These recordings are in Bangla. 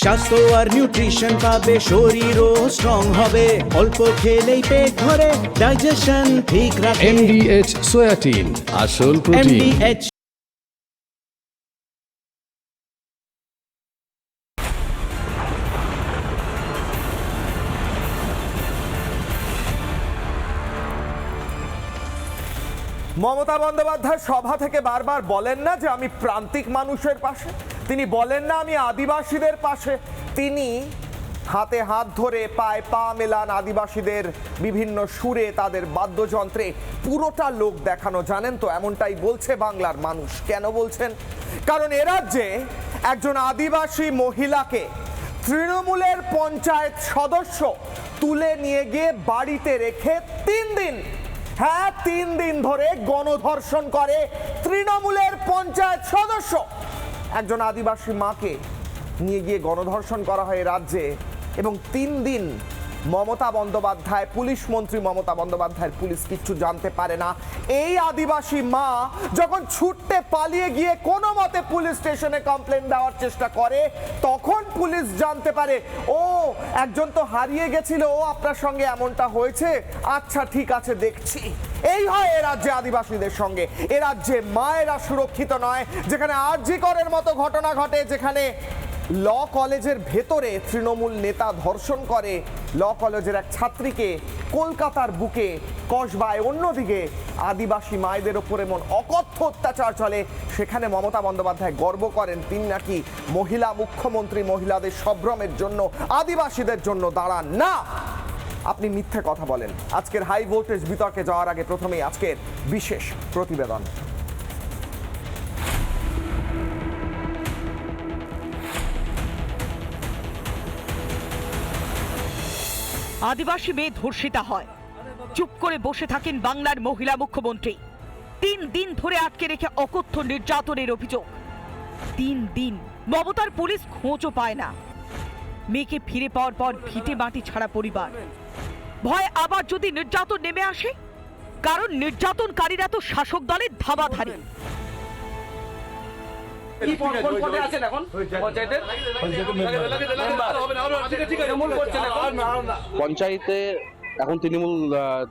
স্বাস্থ্য আর নিউট্রিশন পাবে, শরীরও স্ট্রং হবে, অল্প খেলেই পেট ভরে ডাইজেশন ঠিক রাখে। MDH সোয়াটিন, আসল প্রোটিন। MDH মমতা বন্দ্যোপাধ্যায় সভা থেকে বারবার বলেন না যে আমি প্রান্তিক মানুষের পাশে, তিনি বলেন না আমি আদিবাসীদের পাশে, তিনি হাতে হাত ধরে পায়ে পা মেলান আদিবাসীদের বিভিন্ন সুরে, তাদের বাদ্যযন্ত্রে, পুরোটা লোক দেখানো। জানেন তো এমনটাই বলছে বাংলার মানুষ। কেন বলছেন? কারণ এ রাজ্যে একজন আদিবাসী মহিলাকে তৃণমূলের পঞ্চায়েত সদস্য তুলে নিয়ে গিয়ে বাড়িতে রেখে 3 দিন, হ্যাঁ 3 দিন ধরে গণধর্ষণ করে তৃণমূলের পঞ্চায়েত সদস্য। একজন আদিবাসী মাকে নিয়ে গিয়ে গণধর্ষণ করা হয় রাজ্যে, এবং 3 দিন মমতা বন্দ্যোপাধ্যায়, পুলিশ মন্ত্রী মমতা বন্দ্যোপাধ্যায়ের পুলিশ কিচ্ছু জানতে পারে না। এই আদিবাসী মা যখন ছুটতে পালিয়ে গিয়ে কোনো মতে পুলিশ স্টেশনে কমপ্লেন দেওয়ার চেষ্টা করে, তখন পুলিশ জানতে পারে ও একজন তো হারিয়ে গেছিল, ও আপনার সঙ্গে এমনটা হয়েছে, আচ্ছা ঠিক আছে দেখছি। এই হয় এ রাজ্যে আদিবাসীদের সঙ্গে। এ রাজ্যে মায়েরা সুরক্ষিত নয়। যেখানে আরজি করের মতো ঘটনা ঘটে, যেখানে ল কলেজের ভেতরে তৃণমূল নেতা ধর্ষণ করে ল কলেজের এক ছাত্রীকে কলকাতার বুকে কসবায়, অন্যদিকে আদিবাসী মায়েদের ওপর এমন অকথ্য অত্যাচার চলে, সেখানে মমতা বন্দ্যোপাধ্যায় গর্ব করেন তিনি নাকি মহিলা মুখ্যমন্ত্রী, মহিলাদের সম্ভ্রমের জন্য, আদিবাসীদের জন্য দাঁড়ান। না, আপনি মিথ্যে কথা বলেন। আজকের হাই ভোল্টেজ বিতর্কে যাওয়ার আগে প্রথমেই আজকের বিশেষ প্রতিবেদন। আদিবাসী মেয়ে ধর্ষিতা হয়, চুপ করে বসে থাকেন বাংলার মহিলা মুখ্যমন্ত্রী। 3 দিন ধরে আটকে রেখে অকথ্য নির্যাতনের অভিযোগ। 3 দিন মমতার পুলিশ খোঁজও পায় না। মেয়েকে ফিরে পাওয়ার পর ভিটে মাটি ছাড়া পরিবার। ভয় আবার যদি নির্যাতন নেমে আসে, কারণ নির্যাতনকারীরা তো শাসক দলের ধাবাধারী। পঞ্চায়েতে এখন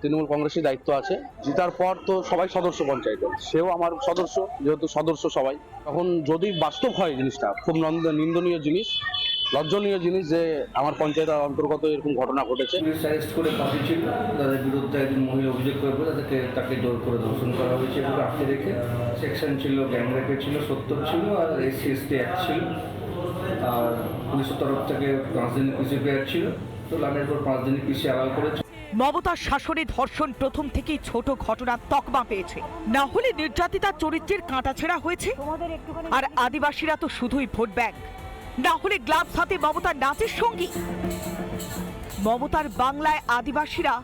তৃণমূল কংগ্রেসের দায়িত্ব আছে। জেতার পর তো সবাই সদস্য পঞ্চায়েতে, সেও আমার সদস্য, যেহেতু সদস্য সবাই। তখন যদি বাস্তব হয় জিনিসটা খুব নিন্দনীয় জিনিস, লজ্জনীয় জিনিস যে আমার পঞ্চায়েতের অন্তর্গত এরকম ঘটনা ঘটেছে। পুলিশ অ্যারেস্ট করে পাঠিয়েছিল, তাদের বিরুদ্ধে একজন মহিলা অভিযোগ করবে, তাকে জোর করে ধর্ষণ করা হয়েছে এবং আটকে রেখে। সেকশন ছিল গ্যাং রেপে ছিল, 70 ছিল, আর SC/ST অ্যাক্ট ছিল। আর পুলিশের তরফ থেকে 5 দিনের পিসি অ্যাক্ট ছিল, তো লামের পর 5 দিনের পিসি অ্যালাউ করেছে। মমতার শাসনে ধর্ষণ প্রথম থেকেই ছোট ঘটনা তকমা পেয়েছে, না হলে নির্যাতিতার চরিত্রের কাঁটাছেঁড়া হয়েছে। আর আদিবাসীরা তো শুধুই ভোট ব্যাংক, না হলে গ্লাভস হাতে মমতার নাচের সঙ্গী। মমতার বাংলায় আদিবাসীরা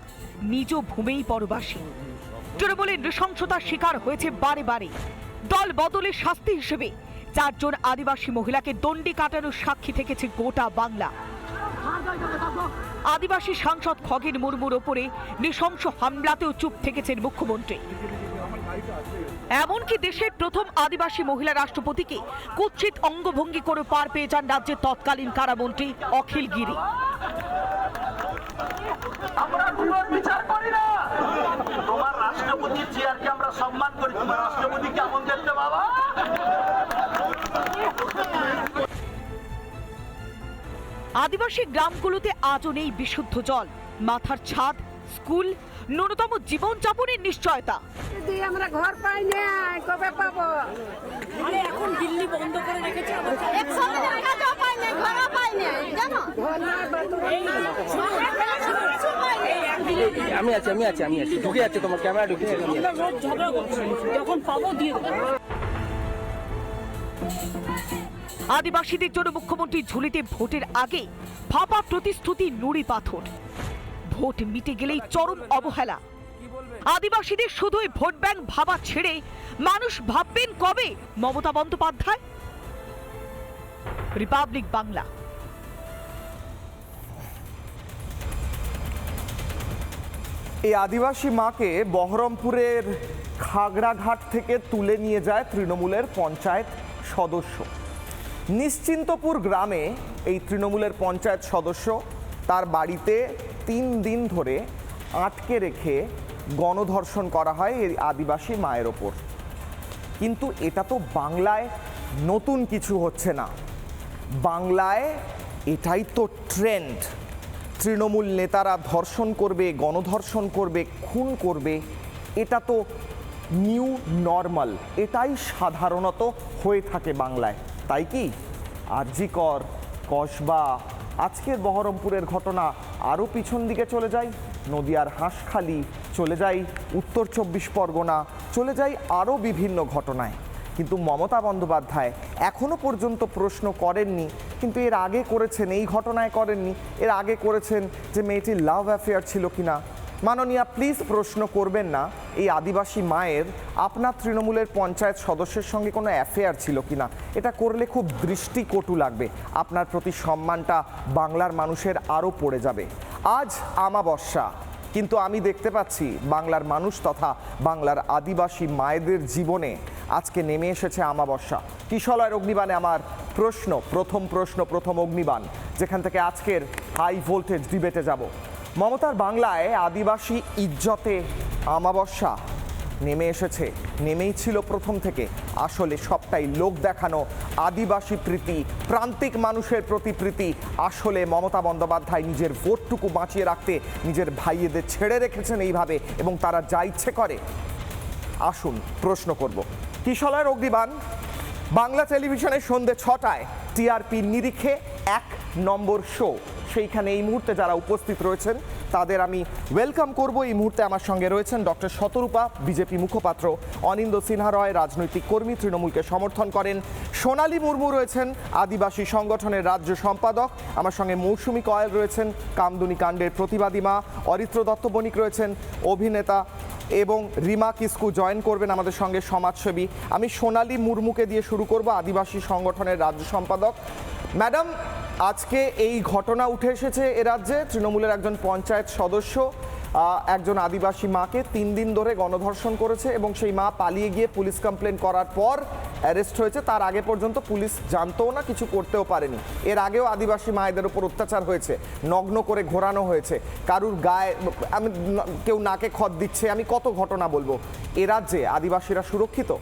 নিজ ভূমেই পরবাসী। তৃণমূলের নৃশংসতার শিকার হয়েছে বারে বারে। দল বদলের শাস্তি হিসেবে 4 জন আদিবাসী মহিলাকে দণ্ডি কাটানোর সাক্ষী থেকেছে গোটা বাংলা। আদিবাসী সাংসদ খগেন মুর্মুর ওপরে নৃশংস হামলাতেও চুপ থেকেছেন মুখ্যমন্ত্রী। এমনকি দেশের প্রথম আদিবাসী মহিলা রাষ্ট্রপতিকে কুৎসিত অঙ্গভঙ্গি করে পার পেয়ে যান রাজ্যের তৎকালীন কারামন্ত্রী অখিল গিরি। আমরা বিচার করি না, তোমার রাষ্ট্রপতির চেয়ারকে আমরা সম্মান করি, তোমার রাষ্ট্রপতি কেমন দেখতে বাবা? আদিবাসী গ্রামগুলোতে আজও নেই বিশুদ্ধ জল, মাথার ছাদ, স্কুল, ন্যূনতম জীবনযাপনের নিশ্চয়তা। যদি আমরা ঘর পাই না কবে পাবো? আরে এখন দিল্লি বন্ধ করে রেখেছে, আমি আছি ঢুকে যাচ্ছে, তোমার ক্যামেরা ঢুকে ঝগড়া করছে, যখন পাবো দিয়ে দেবো। আদিবাসীদের জন্য মুখ্যমন্ত্রী ঝুলিতে ভোটের আগে ভাপা প্রতিশ্রুতি নুড়ি পাথর। ভোট মিটে গেলেই চরম অবহেলা। আদিবাসীদের শুধুই ভোট ব্যাংক ভাবা ছেড়ে মানুষ ভাববেন কবে মমতা বন্দ্যোপাধ্যায়? রিপাবলিক বাংলা। এই আদিবাসী মাকে বহরমপুরের খাগড়াঘাট থেকে তুলে নিয়ে যায় তৃণমূলের পঞ্চায়েত সদস্য। নিশ্চিন্তপুর গ্রামে এই তৃণমূলের পঞ্চায়েত সদস্য তার বাড়িতে 3 দিন ধরে আটকে রেখে গণধর্ষণ করা হয় এই আদিবাসী মায়ের ওপর। কিন্তু এটা তো বাংলায় নতুন কিছু হচ্ছে না, বাংলায় এটাই তো ট্রেন্ড। তৃণমূল নেতারা ধর্ষণ করবে, গণধর্ষণ করবে, খুন করবে, এটা তো নিউ নর্মাল, এটাই সাধারণত হয়ে থাকে বাংলায়, তাই কি? আরজি কর, কসবা, আজকের বহরমপুরের ঘটনা, আরও পিছন দিকে চলে যাই নদিয়ার হাঁসখালি, চলে যাই উত্তর 24 পরগনা, চলে যাই আরও বিভিন্ন ঘটনায়। কিন্তু মমতা বন্দ্যোপাধ্যায় এখনো পর্যন্ত প্রশ্ন করেননি, কিন্তু এর আগে করেছেন, এই ঘটনায় করেননি, এর আগে করেছেন যে মেয়েটির লাভ অ্যাফেয়ার ছিল কিনা। মাননীয়া, প্লিজ প্রশ্ন করবেন না এই আদিবাসী মায়ের আপনার তৃণমূলের পঞ্চায়েত সদস্যের সঙ্গে কোনো অ্যাফেয়ার ছিল কিনা। এটা করলে খুব দৃষ্টিকটু লাগবে, আপনার প্রতি সম্মানটা বাংলার মানুষের আরও পড়ে যাবে। আজ আমাবস্যা, কিন্তু আমি দেখতে পাচ্ছি বাংলার মানুষ তথা বাংলার আদিবাসী মায়েদের জীবনে আজকে নেমে এসেছে আমাবস্যা। কিশলয়ের অগ্নিবাণে আমার প্রশ্ন, প্রথম অগ্নিবাণ, যেখান থেকে আজকের হাই ভোল্টেজ ডিবেটে যাব। মমতার বাংলায় আদিবাসী ইজ্জতে আমাবস্যা নেমে এসেছে, নেমেই ছিল প্রথম থেকে। আসলে সবটাই লোক দেখানো, আদিবাসী প্রীতি, প্রান্তিক মানুষের প্রতি প্রীতি। আসলে মমতা বন্দ্যোপাধ্যায় নিজের ভোটটুকু বাঁচিয়ে রাখতে নিজের ভাইয়েদের ছেড়ে রেখেছেন এইভাবে, এবং তারা যা ইচ্ছে করে। আসুন প্রশ্ন করব। কিশলয়ের অগ্নিবাণ, বাংলা টেলিভিশনের সন্ধ্যে 6টায় টিআরপি নিরিখে 1 নম্বর শো, সেইখানে এই মুহূর্তে যারা উপস্থিত রয়েছেন তাদের আমি ওয়েলকাম করব। এই মুহূর্তে আমার সঙ্গে রয়েছেন ডক্টর শতরূপা, বিজেপি মুখপাত্র, অনিন্দ্য সিনহা রয়, রাজনৈতিক কর্মী, তৃণমূলকে সমর্থন করেন, সোনালী মুর্মু রয়েছেন, আদিবাসী সংগঠনের রাজ্য সম্পাদক, আমার সঙ্গে মৌসুমী কয়েল রয়েছেন, কামদুনি কাণ্ডের প্রতিবাদী মা, অরিত্র দত্ত বণিক রয়েছেন, অভিনেতা, এবং রিমা কিস্কু জয়েন করবেন আমাদের সঙ্গে, সমাজসেবী। আমি সোনালী মুর্মুকে দিয়ে শুরু করব, আদিবাসী সংগঠনের রাজ্য সম্পাদক। ম্যাডাম, আজকে এই ঘটনা উঠে এসেছে এ রাজ্যে, তৃণমূলের একজন পঞ্চায়েত সদস্য একজন আদিবাসী মাকে 3 দিন ধরে গণধর্ষণ করেছে, এবং সেই মা পালিয়ে গিয়ে পুলিশ কমপ্লেন করার পর অ্যারেস্ট হয়েছে। তার আগে পর্যন্ত পুলিশ জানতেও না, কিছু করতেও পারেনি। এর আগেও আদিবাসী মায়েদের উপর অত্যাচার হয়েছে, নগ্ন করে ঘোরানো হয়েছে, কারুর গায়ে কেউ নাকে খত দিচ্ছে, আমি কত ঘটনা বলবো। এ রাজ্যে আদিবাসীরা সুরক্ষিত?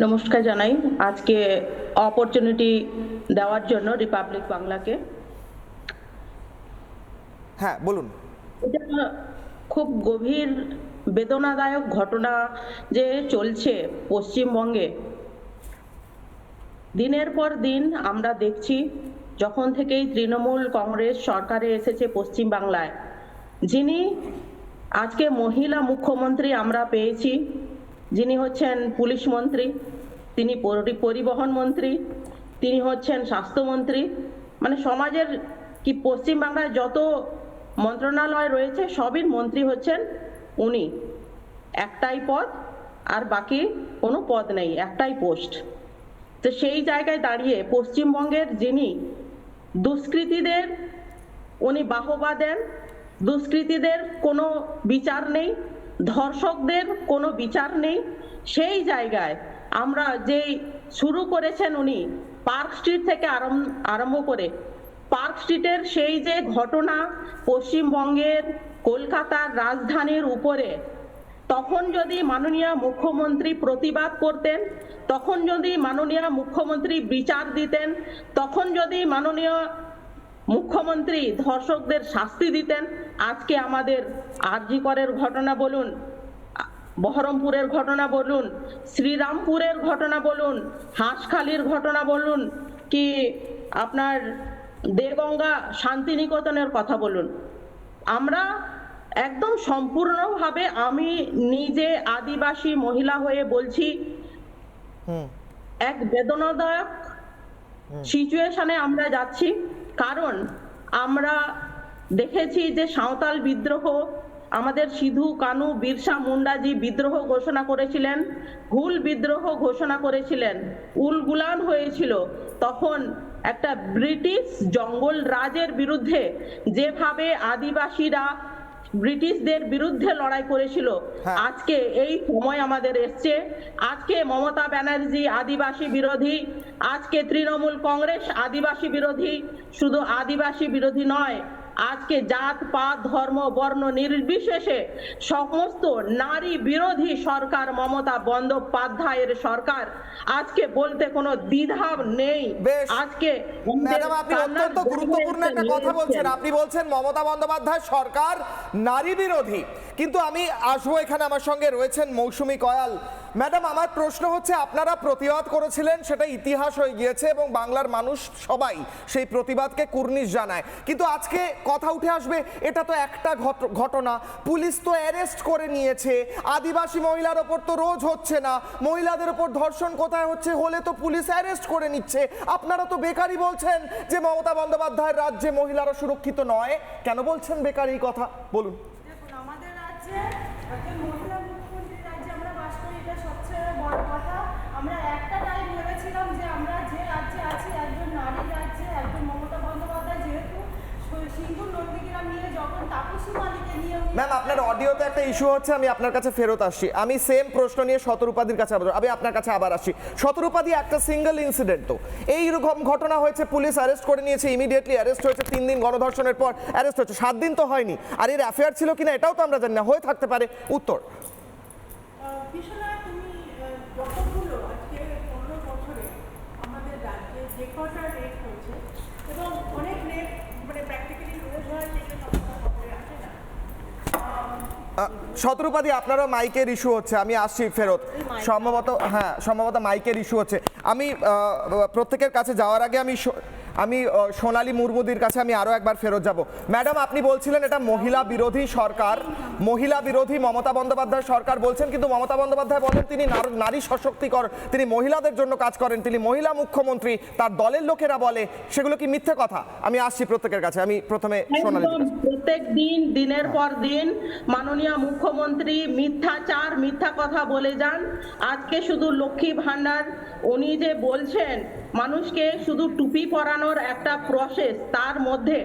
নমস্কার জানাই আজকে অপরচুনিটি দেওয়ার জন্য রিপাবলিক বাংলাকে। হ্যাঁ বলুন। এটা খুব গভীর বেদনাদায়ক ঘটনা যে চলছে পশ্চিমবঙ্গে। দিনের পর দিন আমরা দেখছি, যখন থেকেই তৃণমূল কংগ্রেস সরকারে এসেছে পশ্চিম বাংলায়, যিনি আজকে মহিলা মুখ্যমন্ত্রী আমরা পেয়েছি, যিনি হচ্ছেন পুলিশ মন্ত্রী, তিনি পরিবহন মন্ত্রী, তিনি হচ্ছেন স্বাস্থ্যমন্ত্রী, মানে সমাজের কি পশ্চিমবাংলায় যত মন্ত্রণালয় রয়েছে সবই মন্ত্রী হচ্ছেন উনি। একটাই পদ, আর বাকি কোনো পদ নেই, একটাই পোস্ট। তো সেই জায়গায় দাঁড়িয়ে পশ্চিমবঙ্গের যিনি দুষ্কৃতীদের উনি বাহবা দেন, দুষ্কৃতীদের কোনো বিচার নেই, ধর্ষকদের কোনো বিচার নেই, সেই জায়গায় আমরা যেই শুরু করেছেন উনি পার্ক স্ট্রিট থেকে আরম্ভ করে, পার্ক স্ট্রিটের সেই যে ঘটনা পশ্চিমবঙ্গের কলকাতার রাজধানীর উপরে, তখন যদি মাননীয় মুখ্যমন্ত্রী প্রতিবাদ করতেন, তখন যদি মাননীয় মুখ্যমন্ত্রী বিচার দিতেন, তখন যদি মাননীয় মুখ্যমন্ত্রী ধর্ষকদের শাস্তি দিতেন, আজকে আমাদের আরজি করের ঘটনা বলুন, বহরমপুরের ঘটনা বলুন, শ্রীরামপুরের ঘটনা বলুন, হাঁসখালির ঘটনা বলুন, কি আপনার দেগঙ্গা শান্তিনিকেতনের কথা বলুন, আমরা একদম সম্পূর্ণভাবে, আমি নিজে আদিবাসী মহিলা হয়ে বলছি, এক বেদনাদায়ক সিচুয়েশনে আমরা যাচ্ছি। কারণ আমরা দেখেছি যে সাঁওতাল বিদ্রোহ, আমাদের সিধু কানু বিরসা মুন্ডাজি বিদ্রোহ ঘোষণা করেছিলেন, হুল বিদ্রোহ ঘোষণা করেছিলেন, উলগুলান হয়েছিল। তখন একটা ব্রিটিশ জঙ্গল রাজের বিরুদ্ধে যেভাবে আদিবাসীরা ব্রিটিশদের বিরুদ্ধে লড়াই করেছিল। আজকে এই সময় আমাদের এসছে, আজকে মমতা ব্যানার্জি আদিবাসী বিরোধী, আজকে তৃণমূল কংগ্রেস আদিবাসী বিরোধী, শুধু আদিবাসী বিরোধী নয়, আজকে জাত পাত ধর্ম বর্ণ নির্বিশেষে সমস্ত নারী বিরোধী সরকার মমতা বন্দ্যোপাধ্যায়ের সরকার। আজকে বলতে কোনো দ্বিধা নেই। আজকে ম্যাডাম, আপনি অত্যন্ত গুরুত্বপূর্ণ একটা কথা বলছেন। আপনি বলছেন মমতা বন্দ্যোপাধ্যায় সরকার নারী বিরোধী, কিন্তু আমি আসবো এখানে, আমার সঙ্গে রয়েছেন মৌসুমী কয়াল। ম্যাডাম, আমার প্রশ্ন হচ্ছে, আপনারা প্রতিবাদ করেছিলেন, সেটা ইতিহাস হয়ে গিয়েছে এবং বাংলার মানুষ সবাই সেই প্রতিবাদকে কুর্নিশ জানায়, কিন্তু আজকে কথা উঠে আসবে এটা তো একটা ঘটনা, পুলিশ তো অ্যারেস্ট করে নিয়েছে, আদিবাসী মহিলার ওপর তো রোজ হচ্ছে না, মহিলাদের ওপর ধর্ষণ কোথায় হচ্ছে, হলে তো পুলিশ অ্যারেস্ট করে নিচ্ছে। আপনারা তো বেকারই বলছেন যে মমতা বন্দ্যোপাধ্যায়ের রাজ্যে মহিলারা সুরক্ষিত নয়। কেন বলছেন বেকার এই কথা, বলুন। আমাদের রাজ্যে একজন মহিলা মুখ্যমন্ত্রীর রাজ্যে আমরা বাস করি, এটা সবচেয়ে বড় কথা। আমরা একটা টাইম ভেবেছিলাম যে আমরা যে রাজ্যে আছি, একজন নারী রাজ্যে, একজন মমতা বন্দ্যোপাধ্যায় যেহেতু সিঙ্গুর নন্দীগ্রাম নিয়ে যখন তাপসী মালিকে নিয়ে। ম্যাম, আপনার অডিওতে একটা ইস্যু হচ্ছে, আমি আপনার কাছে ফেরত আসছি। আমি সেম প্রশ্ন নিয়ে শতরূপাদির কাছে আমি আপনার কাছে আবার আসছি। শতরূপাদি, একটা সিঙ্গেল ইনসিডেন্ট তো এইরকম ঘটনা হয়েছে, পুলিশ অ্যারেস্ট করে নিয়েছে, ইমিডিয়েটলি অ্যারেস্ট হয়েছে, 3 দিন গণধর্ষণের পর অ্যারেস্ট হয়েছে, 7 দিন তো হয়নি। আর এর অ্যাফেয়ার ছিল কিনা এটাও তো আমরা জানি না, হয়ে থাকতে পারে। উত্তর, তুমি যতগুলো আজকে 15 বছরে আমাদের রাজ্যে যে কটা রেপ হয়েছে এবং অনেক রেপ মানে প্র্যাকটিক্যালি রোজ হয়, সেটা সমস্যা খবরে আসে না। শতরূপাদি, আপনারও মাইকের ইস্যু হচ্ছে, আমি আসছি ফেরত। সম্ভবত মাইকের ইস্যু হচ্ছে। আমি প্রত্যেকের কাছে যাওয়ার আগে আমি সোনালী মুর্মুদির কাছে আমি আরও একবার ফেরত যাব। ম্যাডাম, আপনি বলছিলেন এটা মহিলা বিরোধী সরকার, মহিলা বিরোধী মমতা বন্দ্যোপাধ্যায় সরকার বলছেন, কিন্তু মমতা বন্দ্যোপাধ্যায় বলেন তিনি নারী সশক্তিকরণ, তিনি মহিলাদের জন্য কাজ করেন, তিনি মহিলা মুখ্যমন্ত্রী, তার দলের লোকেরা বলে, সেগুলো কি মিথ্যে কথা? আমি আসছি প্রত্যেকের কাছে, আমি প্রথমে সোনালী। প্রত্যেক দিনের পর দিন মাননীয় মুখ্যমন্ত্রী মিথ্যাচার, মিথ্যা কথা বলে যান। আজকে শুধু লক্ষ্মী ভান্ডার উনি যে বলছেন মানুষকে শুধু টুপি পরানোর একটা প্রসেস, তার মধ্যে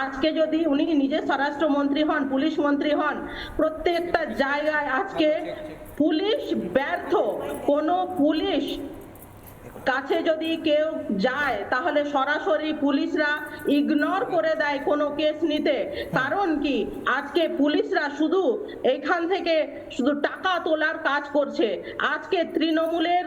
আজকে যদি উনি নিজে স্বরাষ্ট্রমন্ত্রী হন, পুলিশ মন্ত্রী হন, প্রত্যেকটা জায়গায় আজকে পুলিশ ব্যর্থ। কোনো পুলিশ কাছে যদি কেউ যায় তাহলে সরাসরি পুলিশরা ইগনোর করে দেয় কোনো কেস নিতে। কারণ কি, আজকে পুলিশরা শুধু এখান থেকে শুধু টাকা তোলার কাজ করছে। আজকে তৃণমূলের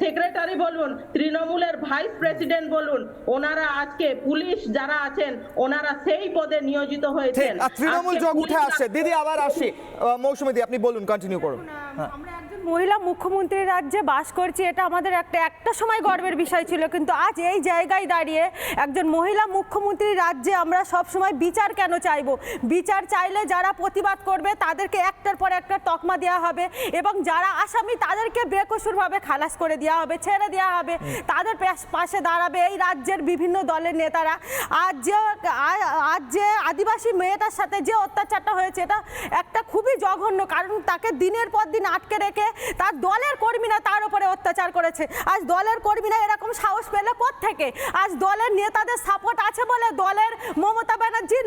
সেক্রেটারি বলুন, তৃণমূলের ভাইস প্রেসিডেন্ট বলুন, ওনারা আজকে পুলিশ যারা আছেন ওনারা সেই পদে নিয়োজিত হয়েছেন। তৃণমূল যোগ উঠে আসছে। দিদি, আবার আসি মৌসুমীদি, আপনি বলুন, কন্টিনিউ করুন। আমরা একজন মহিলা মুখ্যমন্ত্রীর রাজ্যে বাস করছি, এটা আমাদের একটা সময় গর্বের বিষয় ছিল, কিন্তু আজ এই জায়গায় দাঁড়িয়ে একজন মহিলা মুখ্যমন্ত্রীর রাজ্যে আমরা সব সময় বিচার কেন চাইবো? বিচার চাইলে যারা প্রতিবাদ করবে তাদেরকে একটার পর একটা তকমা দেওয়া হবে এবং যারা আসামি তাদেরকে বেকসুরভাবে খালাস করে দেওয়া হবে, ছেড়ে দেওয়া হবে, তাদের পাশে দাঁড়াবে এই রাজ্যের বিভিন্ন দলের নেতারা। আজ যে আদিবাসী মেয়েটার সাথে যে অত্যাচারটা হয়েছে এটা একটা খুবই জঘন্য, কারণ তাকে দিনের পর দিন আটকে রেখে তার দলের কর্মীরা তার উপরে অত্যাচার করেছে। আজ দলের কর্মীরা এরকম সাহস পেলে কোত্থেকে? আজ দলের নেতাদের সাপোর্ট আছে বলে, দলের মমতা ব্যানার্জির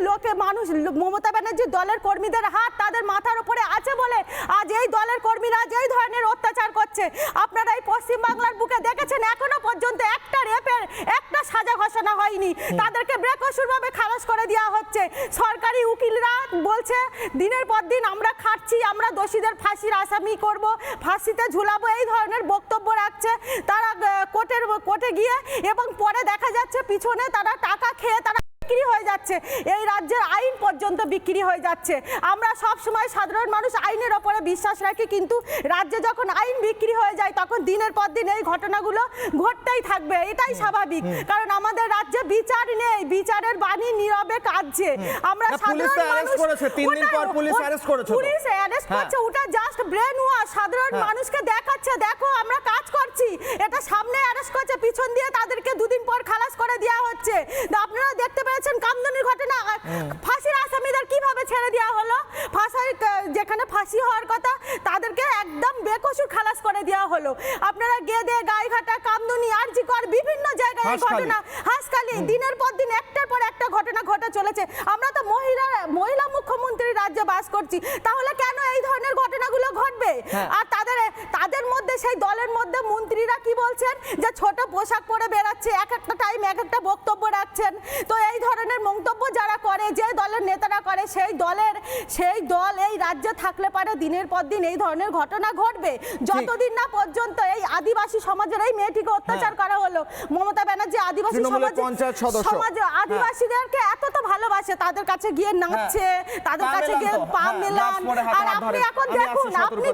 মমতা ব্যানার্জির দলের কর্মীদের হাত তাদের মাথার উপরে আছে বলে আজ এই দলের কর্মীরা আজ এই ধরনের অত্যাচার করছে। আপনারা এই পশ্চিমবাংলার বুকে দেখেছেন এখনো পর্যন্ত একটা রেপের একটা সাজা ঘোষণা হয়নি, তাদেরকে বেকসুরভাবে খালাস করে দেওয়া হচ্ছে। সরকারি উকিলরা বলছে দিনের পর দিন আমরা খাচ্ছি, আমরা দোষীদের ফাঁসির আসামি করব, ফাঁসিতে ঝুলাবো, এই ধরনের বক্তব্য রাখছে তারা কোর্টে গিয়ে, এবং পরে দেখা যাচ্ছে পিছনে তারা টাকা খেয়ে তারা বিক্রি হয়ে যাচ্ছে, এই রাজ্যের আইন পর্যন্ত বিক্রি হয়ে যাচ্ছে। আমরা সব সময় সাধারণ মানুষ আইনের ওপরে বিশ্বাস রাখি, কিন্তু রাজ্যে যখন আইন বিক্রি হয়ে যায় তখন দিনের পর দিন এই ঘটনাগুলো ঘটতেই থাকবে, এটাই স্বাভাবিক। কারণ আমাদের রাজ্যে বিচার নেই, বিচারের বাণী নীরবে কাঁদছে। আমরা সাধারণ মানুষ, পুলিশ অ্যারেস্ট করছে, ওটা জাস্ট ব্রেন ওয়াশ, সাধারণ মানুষকে দেখাচ্ছে দেখো আমরা কাজ করছি, এটা সামনে অ্যারেস্ট করছে, পিছন দিয়ে তাদেরকে 2 দিন পর খালাস করে দেওয়া হচ্ছে। আপনারা দেখতে পেয়েছেন কামদুনির ঘটনা, ফাঁসির আসামিদের কিভাবে ছেড়ে দেওয়া হলো, যেখানে ফাঁসি হওয়ার কথা তাদেরকে একদম বেকসুর খালাস করে দেওয়া হলো। আপনারা গেদে, গাইঘাটা, কামদুনি, আরজিকর বিভিন্ন জায়গায় জায়গায় এই ঘটনা, হাঁসখালি দিনের পর দিন একটার পর একটা ঘটনা ঘটে চলেছে। আমরা তো মহিলা মুখ্যমন্ত্রীর রাজ্যে বাস করছি, তাহলে কেন এই ধরনের ঘটনাগুলো ঘটবে? আর তাদের মধ্যে সেই দলের মধ্যে মন্ত্রীরা কি বলছেন যে ছোট পোশাক পরে বেরাচ্ছে, এক একটা টাইম এক একটা বক্তব্য রাখছেন। তো এই ধরনের মন্তব্য যারা করে, যে দলের নেতারা করে, সেই দল এই রাজ্যে থাকলে পারে দিনের পর দিন এই ধরনের ঘটনা ঘটবে, যতদিন না পর্যন্ত এই আদিবাসী সমাজের এই মেয়েটিকে অত্যাচার করা হলো। মমতা ব্যানার্জি আদিবাসী সমাজ আদিবাসীদেরকে এত তো ভালোবাসে, তাদের কাছে গিয়ে নাচছে, তাদের কাছে গিয়ে পা মেলান। আর আপনি এখন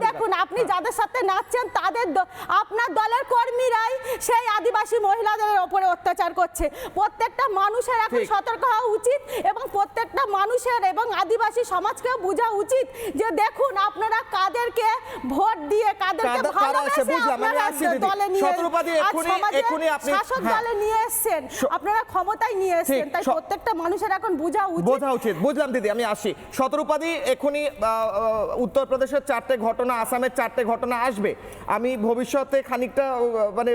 দেখুন আপনি যাদের সাথে নাচছেন আপনার দলের কর্মীরাই সেই আদিবাসী মহিলাদের উপরে অত্যাচার করছে। প্রত্যেকটা মানুষের এখন সতর্ক হওয়া উচিত, এবং প্রত্যেকটা মানুষের এবং আদিবাসী সমাজকেও বোঝা উচিত যে দেখুন আপনারা কাদেরকে ভোট দিয়ে, কাদেরকে ভালোবেসে আপনারা দলে নিয়ে শাসক দলে নিয়ে এসেছেন, আপনারা ক্ষমতায় নিয়ে এসেছেন। তাই প্রত্যেকটা মানুষের এখন বোঝা উচিত। বুঝলাম দিদি, আমি আসি শতরূপাদি। এখনই উত্তরপ্রদেশের 4টে ঘটনা, আসামের 4টে ঘটনা আসবে। আমি ভবিষ্যতে খানিকটা মানে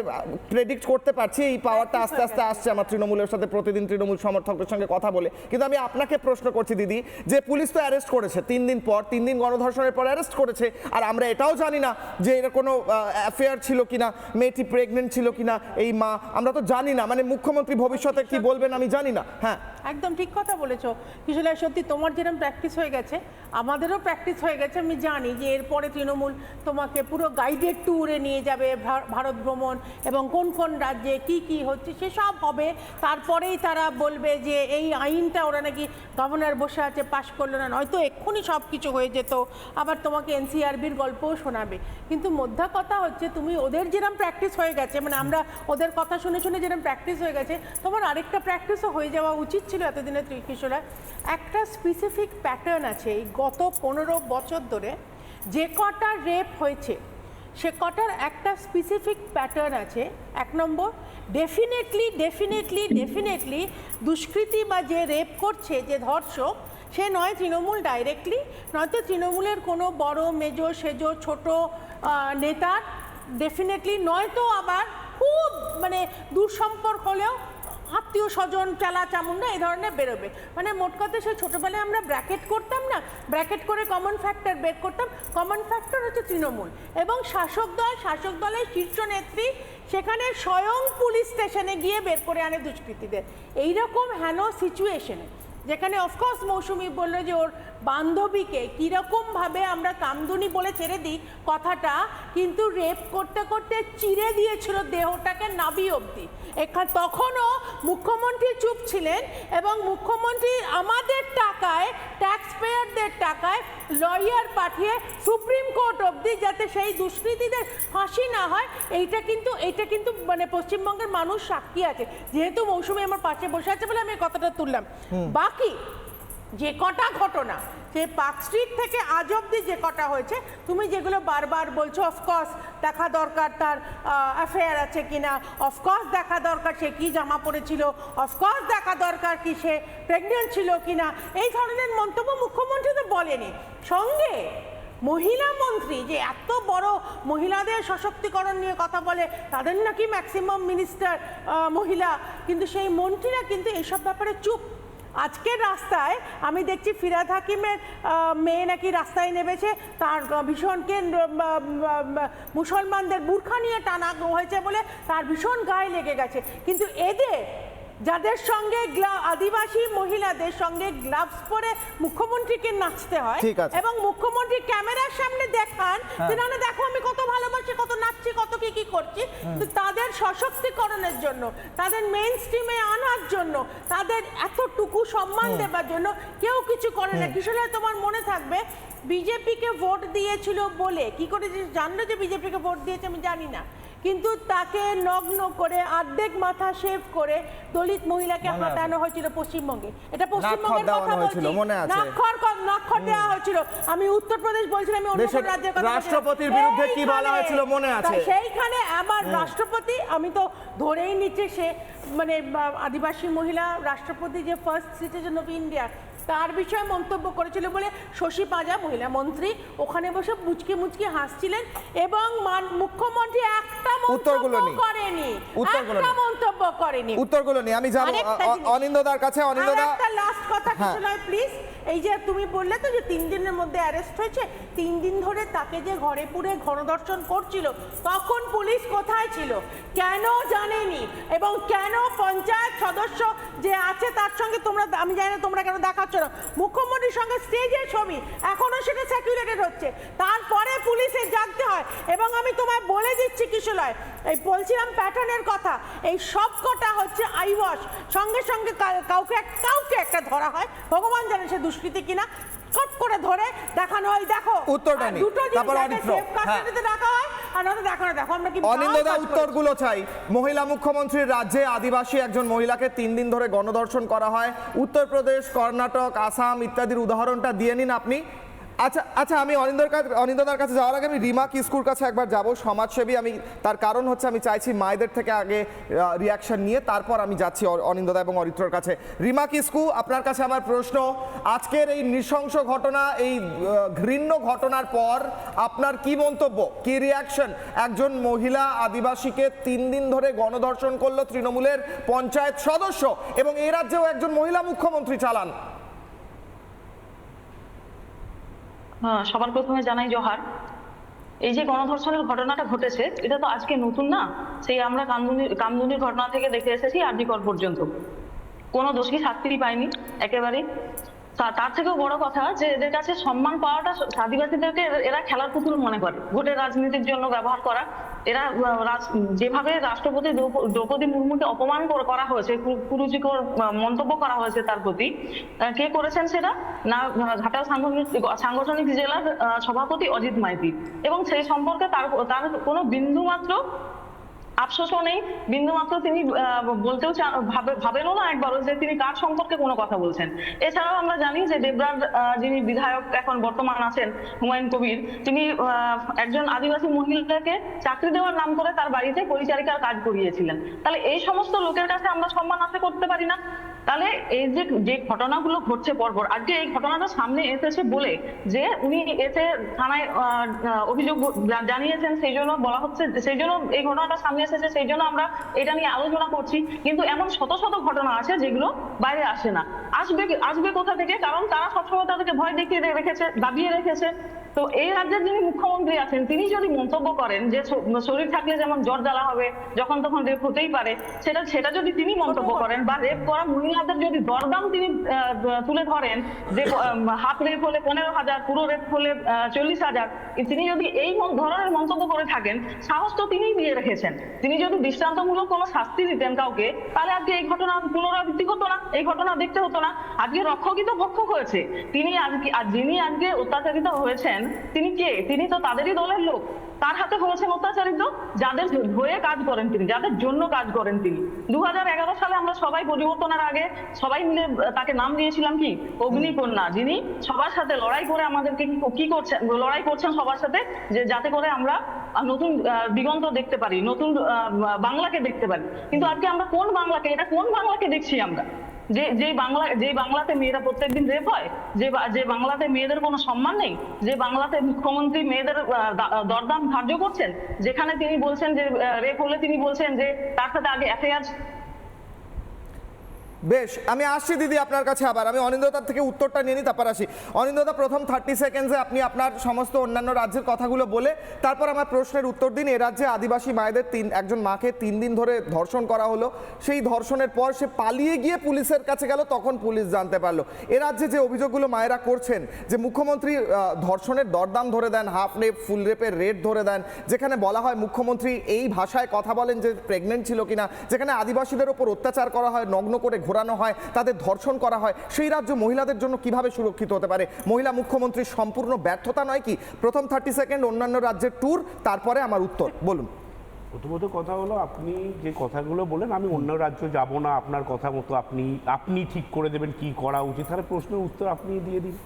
প্রেডিক্ট করতে পারছি, এই পাওয়ারটা আস্তে আস্তে আসছে আমার তৃণমূলের সাথে, প্রতিদিন তৃণমূল সমর্থকদের সঙ্গে কথা বলে। কিন্তু আমি আপনাকে প্রশ্ন করছি দিদি, যে পুলিশ তো অ্যারেস্ট করেছে 3 দিন পর, 3 দিন গণধর্ষণের পর অ্যারেস্ট করেছে, আর আমরা এটাও জানি না যে এর কোনো অ্যাফেয়ার ছিল কিনা, মেয়েটি প্রেগনেন্ট ছিল কিনা, এই মা, আমরা তো জানি না। মানে মুখ্যমন্ত্রী ভবিষ্যতে কি বলবেন আমি জানি না। হ্যাঁ, একদম ঠিক কথা বলেছো কিশোরী, সত্যি তোমার যেরকম প্র্যাকটিস হয়ে গেছে আমাদেরও প্র্যাকটিস হয়ে গেছে। আমি জানি যে এরপরে তৃণমূল তোমাকে পুরো গাইডেড ট্যুরে নিয়ে যাবে, ভারত ভ্রমণ, এবং কোন কোন রাজ্যে কি কি হচ্ছে সেসব হবে। তারপরেই তারা বলবে যে এই আইনটা ওরা নাকি গভর্নর বসে আছে পাশ করলো না, নয়তো এক্ষুনি সব কিছু হয়ে যেত। আবার তোমাকে এনসিআরবির গল্পও শোনাবে। কিন্তু মোদ্দা কথা হচ্ছে তুমি ওদের যেরকম প্র্যাকটিস হয়ে গেছে, মানে আমরা ওদের কথা শুনে শুনে যেরকম প্র্যাকটিস হয়ে গেছে, তোমার আরেকটা প্র্যাকটিসও হয়ে যাওয়া উচিত ছিল এতদিনের কিশোরা। একটা স্পেসিফিক প্যাটার্ন আছে এই গত 15 বছর ধরে যে কটা রেপ হয়েছে, সে কটার একটা স্পেসিফিক প্যাটার্ন আছে। 1 নম্বর, ডেফিনেটলি দুষ্কৃতী বা যে রেপ করছে, যে ধর্ষক, সে নয় তৃণমূল ডাইরেক্টলি, নয়তো তৃণমূলের কোনো বড় মেজো সেজো ছোট নেতার, ডেফিনেটলি নয়তো আবার খুব মানে দূর সম্পর্ক হলেও আত্মীয় স্বজন, চালা চামুন্ডা এই ধরনের বেরোবে। মানে মোট কথা সেই ছোটোবেলায় আমরা ব্র্যাকেট করতাম না, ব্র্যাকেট করে কমন ফ্যাক্টর বের করতাম। কমন ফ্যাক্টর হচ্ছে তৃণমূল এবং শাসক দলের শীর্ষ নেত্রী সেখানে স্বয়ং পুলিশ স্টেশনে গিয়ে বের করে আনে দুষ্কৃতীদের। এইরকম হেন সিচুয়েশনে যেখানে অফকোর্স মৌসুমি বললো যে ওর বান্ধবীকে কীরকমভাবে আমরা কামদুনি বলে ছেড়ে দিই কথাটা, কিন্তু রেপ করতে করতে চিরে দিয়েছিল দেহটাকে নাভি অবধি। তখনও মুখ্যমন্ত্রী চুপ ছিলেন এবং মুখ্যমন্ত্রী আমাদের টাকায়, ট্যাক্স পেয়ারদের টাকায় লয়ার পাঠিয়ে সুপ্রিম কোর্ট অবধি যাতে সেই দুষ্কৃতীদের ফাঁসি না হয়, এইটা কিন্তু মানে পশ্চিমবঙ্গের মানুষ সাক্ষী আছে। যেহেতু মৌসুমি আমার পাশে বসে আছে বলে আমি কথাটা তুললাম। বাকি যে কটা ঘটনা, সে পার্ক স্ট্রিট থেকে আজ অব্দি যে কটা হয়েছে, তুমি যেগুলো বারবার বলছো, অফকোর্স দেখা দরকার তার অ্যাফেয়ার আছে কিনা, অফকোর্স দেখা দরকার সে কি জামা পরেছিল, অফকোর্স দেখা দরকার কি সে প্রেগনেন্ট ছিল কিনা, এই ধরনের মন্তব্য মুখ্যমন্ত্রী তো বলেনি। সঙ্গে মহিলা মন্ত্রী যে এত বড় মহিলাদের সশক্তিকরণ নিয়ে কথা বলে, তাদের নাকি ম্যাক্সিমাম মিনিস্টার মহিলা, কিন্তু সেই মন্ত্রীরা কিন্তু এইসব ব্যাপারে চুপ। আজকের রাস্তায় আমি দেখছি ফিরহাদ হাকিমের মেয়ে নাকি রাস্তায় নেমেছে, তার ভীষণকে মুসলমানদের বুরখা নিয়ে টানা হয়েছে বলে তার ভীষণ গায়ে লেগে গেছে। কিন্তু এদের যাদের সঙ্গে আদিবাসী মহিলাদের সঙ্গে গ্লাভস পরে মুখ্যমন্ত্রীকে নাচতে হয় এবং মুখ্যমন্ত্রী ক্যামেরার সামনে দেখান যে না দেখো আমি কত ভালোবাসি, কত নাচছি, কত কি করছি, তাদের সশক্তিকরণের জন্য, তাদের মেইন স্ট্রিমে আনার জন্য, তাদের এতটুকু সম্মান দেবার জন্য কেউ কিছু করে না। কিশোরে তোমার মনে থাকবে বিজেপিকে ভোট দিয়েছিল বলে, কি করে জানলো যে বিজেপিকে ভোট দিয়েছে আমি জানি না, কিন্তু তাকে নগ্ন করে অর্ধেক মাথা শেভ করে দলিত মহিলাকে হাঁটানো হয়েছিল পশ্চিমবঙ্গে। এটা পশ্চিমবঙ্গের কথা বলছি, নাক্ষর দেওয়া হয়েছিল। আমি উত্তরপ্রদেশ বলছিলাম, আমি অন্য রাজ্যের কথা, রাষ্ট্রপতির বিরুদ্ধে কি বলা হয়েছিল মনে আছে? সেইখানে আমার রাষ্ট্রপতি, আমি তো ধরেই নিচ্ছি সে মানে আদিবাসী মহিলা রাষ্ট্রপতি, যে ফার্স্ট সিটিজেন অফ ইন্ডিয়া, তার বিষয়ে মন্তব্য করেছিল বলে শশী পাঁজা মহিলা মন্ত্রী ওখানে বসে মুচকি মুচকি হাসছিলেন এবং মুখ্যমন্ত্রী একটা মন্তব্য করেনি, একটা মন্তব্য করে করেনি। উত্তরগুলো নিয়ে আমি যাব আরেকটা জিনিস। অনিন্দদার কাছে। অনিন্দদা, আর একটা লাস্ট কথা হ্যাঁ। কিছু নয় প্লিজ। এই যে তুমি বললে তো যে 3 দিনের মধ্যে অ্যারেস্ট হয়েছে, 3 দিন ধরে তাকে যে ঘরে পুরে গণধর্ষণ করছিল তখন পুলিশ কোথায় ছিল, কেন জানেনি, এবং কেন পঞ্চায়েত সদস্য যে আছে তার সঙ্গে তোমরা, আমি জানি না তোমরা কেন দেখাচ্ছ না, মুখ্যমন্ত্রীর সঙ্গে স্টেজের ছবি এখনো সেটা সার্কুলেটেড হচ্ছে, তারপরে পুলিশের জানতে হয়। এবং আমি তোমায় বলে দিচ্ছি কিশোলয়, এই বলছিলাম প্যাটার্নের কথা, এই সব কটা হচ্ছে আইওয়াশ, সঙ্গে সঙ্গে কাউকে একটা ধরা হয়, ভগবান জানে সে দুষ্কৃতী কিনা, কট করে ধরে দেখানো হয়, দেখো উত্তরটা নেই, দুটো তারপর জিনিস অনিত্র, সেফ কাস্টাডিতে রাখা হয় আর নয়তো দেখানো, দেখো আমরা কি অনিন্দদা উত্তরগুলো চাই। মহিলা মুখ্যমন্ত্রীর রাজ্যে আদিবাসী একজন মহিলাকে 3 দিন ধরে গণধর্ষণ করা হয়, উত্তরপ্রদেশ, কর্ণাটক, আসাম ইত্যাদির উদাহরণটা দিয়ে নিন আপনি। আচ্ছা আমি অনিন্দদার কাছে যাওয়ার আগে আমি রিমা কিস্কুর কাছে একবার যাব, সমাজসেবী। আমি তার কারণ হচ্ছে আমি চাইছি মায়েদের থেকে আগে রিয়াকশন নিয়ে তারপর আমি যাচ্ছি অনিন্দদা এবং অরিত্রর কাছে। রিমা কিস্কু, আপনার কাছে আমার প্রশ্ন, আজকের এই নৃশংস ঘটনা, এই ঘৃণ্য ঘটনার পর আপনার কি মন্তব্য, কি রিয়াকশন? একজন মহিলা আদিবাসীকে 3 দিন ধরে গণধর্ষণ করলো তৃণমূলের পঞ্চায়েত সদস্য, এবং এই রাজ্যেও একজন মহিলা মুখ্যমন্ত্রী চালান। হ্যাঁ, সবার প্রথমে জানাই জোহার। এই যে গণধর্ষণের ঘটনাটা ঘটেছে এটা তো আজকে নতুন না, সেই আমরা কামদুনির ঘটনা থেকে দেখে এসেছি আরজি কর পর্যন্ত, কোনো দোষী শাস্তি পায়নি একেবারে। তার থেকেও বড় কথা যে এদের কাছে সম্মান পাওয়াটা, আদিবাসীদেরকে এরা খেলার পুতুল মনে করে, ভোটের রাজনীতির জন্য ব্যবহার করা। এরা যেভাবে রাষ্ট্রপতি দ্রৌপদী মুর্মুকে অপমান করা হয়েছে, কুরুচিকর মন্তব্য করা হয়েছে তার প্রতি, কে করেছেন সেটা না? ঘাটাল সাংগঠনিক জেলার সভাপতি অজিত মাইতি, এবং সেই সম্পর্কে তার কোনো বিন্দু মাত্র আফসোসও নেই, বিন্দুমাত্র তিনি বলতেও ভাবেনও না একবারও যে তিনি কার সম্পর্কে কোনো কথা বলছেন। এছাড়াও আমরা জানি যে দেবরার যিনি বিধায়ক এখন বর্তমান আছেন, হুমায়ুন কবির, তিনি একজন আদিবাসী মহিলাকে চাকরি দেওয়ার নাম করে তার বাড়িতে পরিচারিকার কাজ করিয়েছিলেন। তাহলে এই সমস্ত লোকের কাছে আমরা সম্মান আশা করতে পারি না? তাহলে এই যে ঘটনাগুলো ঘটছে পরপর, আজকে এই ঘটনাটা সামনে এসেছে বলে যে উনি এসে থানায় অভিযোগ জানিয়েছেন, সেই জন্য বলা হচ্ছে, সেই জন্য এই ঘটনাটা সামনে এসেছে, সেই জন্য আমরা এটা নিয়ে আলোচনা করছি। কিন্তু এমন শত শত ঘটনা আছে যেগুলো বাইরে আসে না, আসবে কোথা থেকে? কারণ তারা সবসময় তাদেরকে ভয় দেখিয়ে রেখেছে, দাবিয়ে রেখেছে। তো এই রাজ্যের যিনি মুখ্যমন্ত্রী আছেন তিনি যদি মন্তব্য করেন যে শরীর থাকলে যেমন জ্বর জ্বালা হবে, যখন তখন রেপ হতেই পারে, সেটা যদি তিনি মন্তব্য করেন, বা রেপ করা মহিলাদের যদি দরদাম তিনি তুলে ধরেন যে হাফ রেপ হলে 15,000, পুরো রেপ হলে 40,000, তিনি যদি এই ধরনের মন্তব্য করে থাকেন, সাহস তো তিনিই দিয়ে রেখেছেন। তিনি যদি দৃষ্টান্তমূলক কোনো শাস্তি দিতেন কাউকে, তাহলে আজকে এই ঘটনা পুনরাবৃত্তি হতো না, এই ঘটনা দেখতে হতো না। আজকে রক্ষকিত ভক্ষক হয়েছে তিনি, যিনি আজকে অত্যাচারিত হয়েছেন তিনি কে? তিনি তো তাদেরই দলের লোক, তার হাতে হয়েছেন অত্যাচারিত, যাদের হয়ে কাজ করেন তিনি, যাদের জন্য কাজ করেন তিনি। 2011 সালে আমরা সবাই পরিবর্তনের আগে সবাই মিলে তাকে নাম দিয়েছিলাম কি অগ্নিকন্যা, যিনি সবার সাথে লড়াই করে আমাদেরকে কি করছেন, লড়াই করছেন সবার সাথে, যে যাতে করে আমরা নতুন দিগন্ত দেখতে পারি, নতুন বাংলাকে দেখতে পারি। কিন্তু আজকে আমরা কোন বাংলাকে দেখছি আমরা? যে বাংলাতে মেয়েরা প্রত্যেকদিন রেপ হয়, যে বাংলাতে মেয়েদের কোনো সম্মান নেই, যে বাংলাতে মুখ্যমন্ত্রী মেয়েদের দরদাম ধার্য করছেন, যেখানে তিনি বলছেন যে রেপ হলে তিনি বলছেন যে তার সাথে আগে এফআইআর। বেশ, আমি আসছি দিদি আপনার কাছে, আবার আমি অনিন্দতার থেকে উত্তরটা নিয়ে নিই, তারপর আসি। অনিন্দতা, প্রথম 30 সেকেন্ডসে আপনি আপনার সমস্ত অন্যান্য রাজ্যের কথাগুলো বলে তারপর আমার প্রশ্নের উত্তর দিন। এ রাজ্যে আদিবাসী মায়েদের একজন মাকে 3 দিন ধরে ধর্ষণ করা হলো, সেই ধর্ষণের পর সে পালিয়ে গিয়ে পুলিশের কাছে গেল, তখন পুলিশ জানতে পারলো। এ রাজ্যে যে অভিযোগগুলো মায়েরা করছেন যে মুখ্যমন্ত্রী ধর্ষণের দরদাম ধরে দেন, হাফ রেপ, ফুল রেপের রেট ধরে দেন, যেখানে বলা হয় মুখ্যমন্ত্রী এই ভাষায় কথা বলেন যে প্রেগনেন্ট ছিল কিনা, যেখানে আদিবাসীদের ওপর অত্যাচার করা হয়, নগ্ন করে ঘোরানো হয়, তাদের ধর্ষণ করা হয়, সেই রাজ্য মহিলাদের জন্য কিভাবে সুরক্ষিত হতে পারে? মহিলা মুখ্যমন্ত্রীর সম্পূর্ণ ব্যর্থতা নয় কি? প্রথম 30 সেকেন্ড অন্যান্য রাজ্যের ট্যুর, তারপরে আমার উত্তর বলুন। প্রথমত কথা হলো, আপনি যে কথাগুলো বলেন আমি অন্য রাজ্য যাব না, আপনার কথা মতো আপনি ঠিক করে দেবেন কি করা উচিত, তাহলে প্রশ্নের উত্তর আপনি দিয়ে দিন।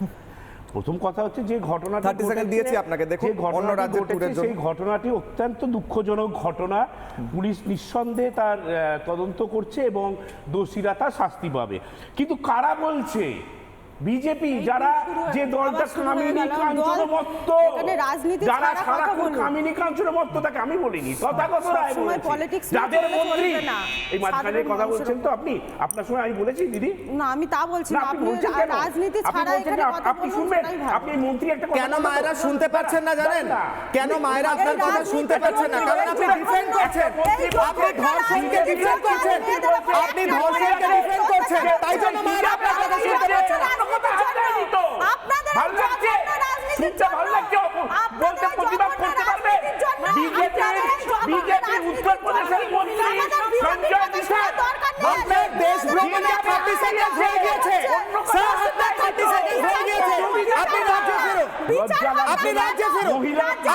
প্রথম কথা হচ্ছে যে ঘটনাটা 30 সেকেন্ড দিয়েছি আপনাকে, দেখুন অন্য রাজ্যের ট্যুরের জন্য সেই ঘটনাটি অত্যন্ত দুঃখজনক ঘটনা। পুলিশ নিঃসন্দেহে তার তদন্ত করছে এবং দোষীরা তার শাস্তি পাবে, কিন্তু কারা বলছে বিজেপি যারা যে দলটা কামিনী কাঞ্চনমত্ত, যারা সারাক্ষণ কামিনী কাঞ্চনমত্ত থাকে, আমি বলিনি, তথাগত রায় বলেছে, যাদের মন্ত্রী এই মাঝখানে কথা বলছেন তো আপনি, আপনার সময় আমি বলেছি দিদি? না, আমি তা বলছি না, আপনি রাজনীতি ছাড়া এখানে কথা আপনি বলুন, শুনবেন, সেটাই ভালো। আপনি মন্ত্রী একটা কেন মায়েরা শুনতে পাচ্ছেন না জানেন? কেন মায়েরা আপনার কথা শুনতে পাচ্ছেন না? কারণ আপনি ডিফেন্ড করছেন, আপনি ধর্ষণকে ডিফেন্ড করছেন, আপনি ধর্ষণকে ডিফেন্ড করছেন, তাই জন্য মায়েরা আপনার কথা শুনতে পাচ্ছে না। উত্তর প্রদেশের মন্ত্রী সঞ্জয় নিষাদ আপনার দেশ ভ্রমণে 30 সেকেন্ড হয়ে গিয়েছে, স্যার আপনার 30 সেকেন্ড হয়ে গিয়েছে, আপনি রাজ্যে ফেরুন, আপনি রাজ্যে ফেরুন,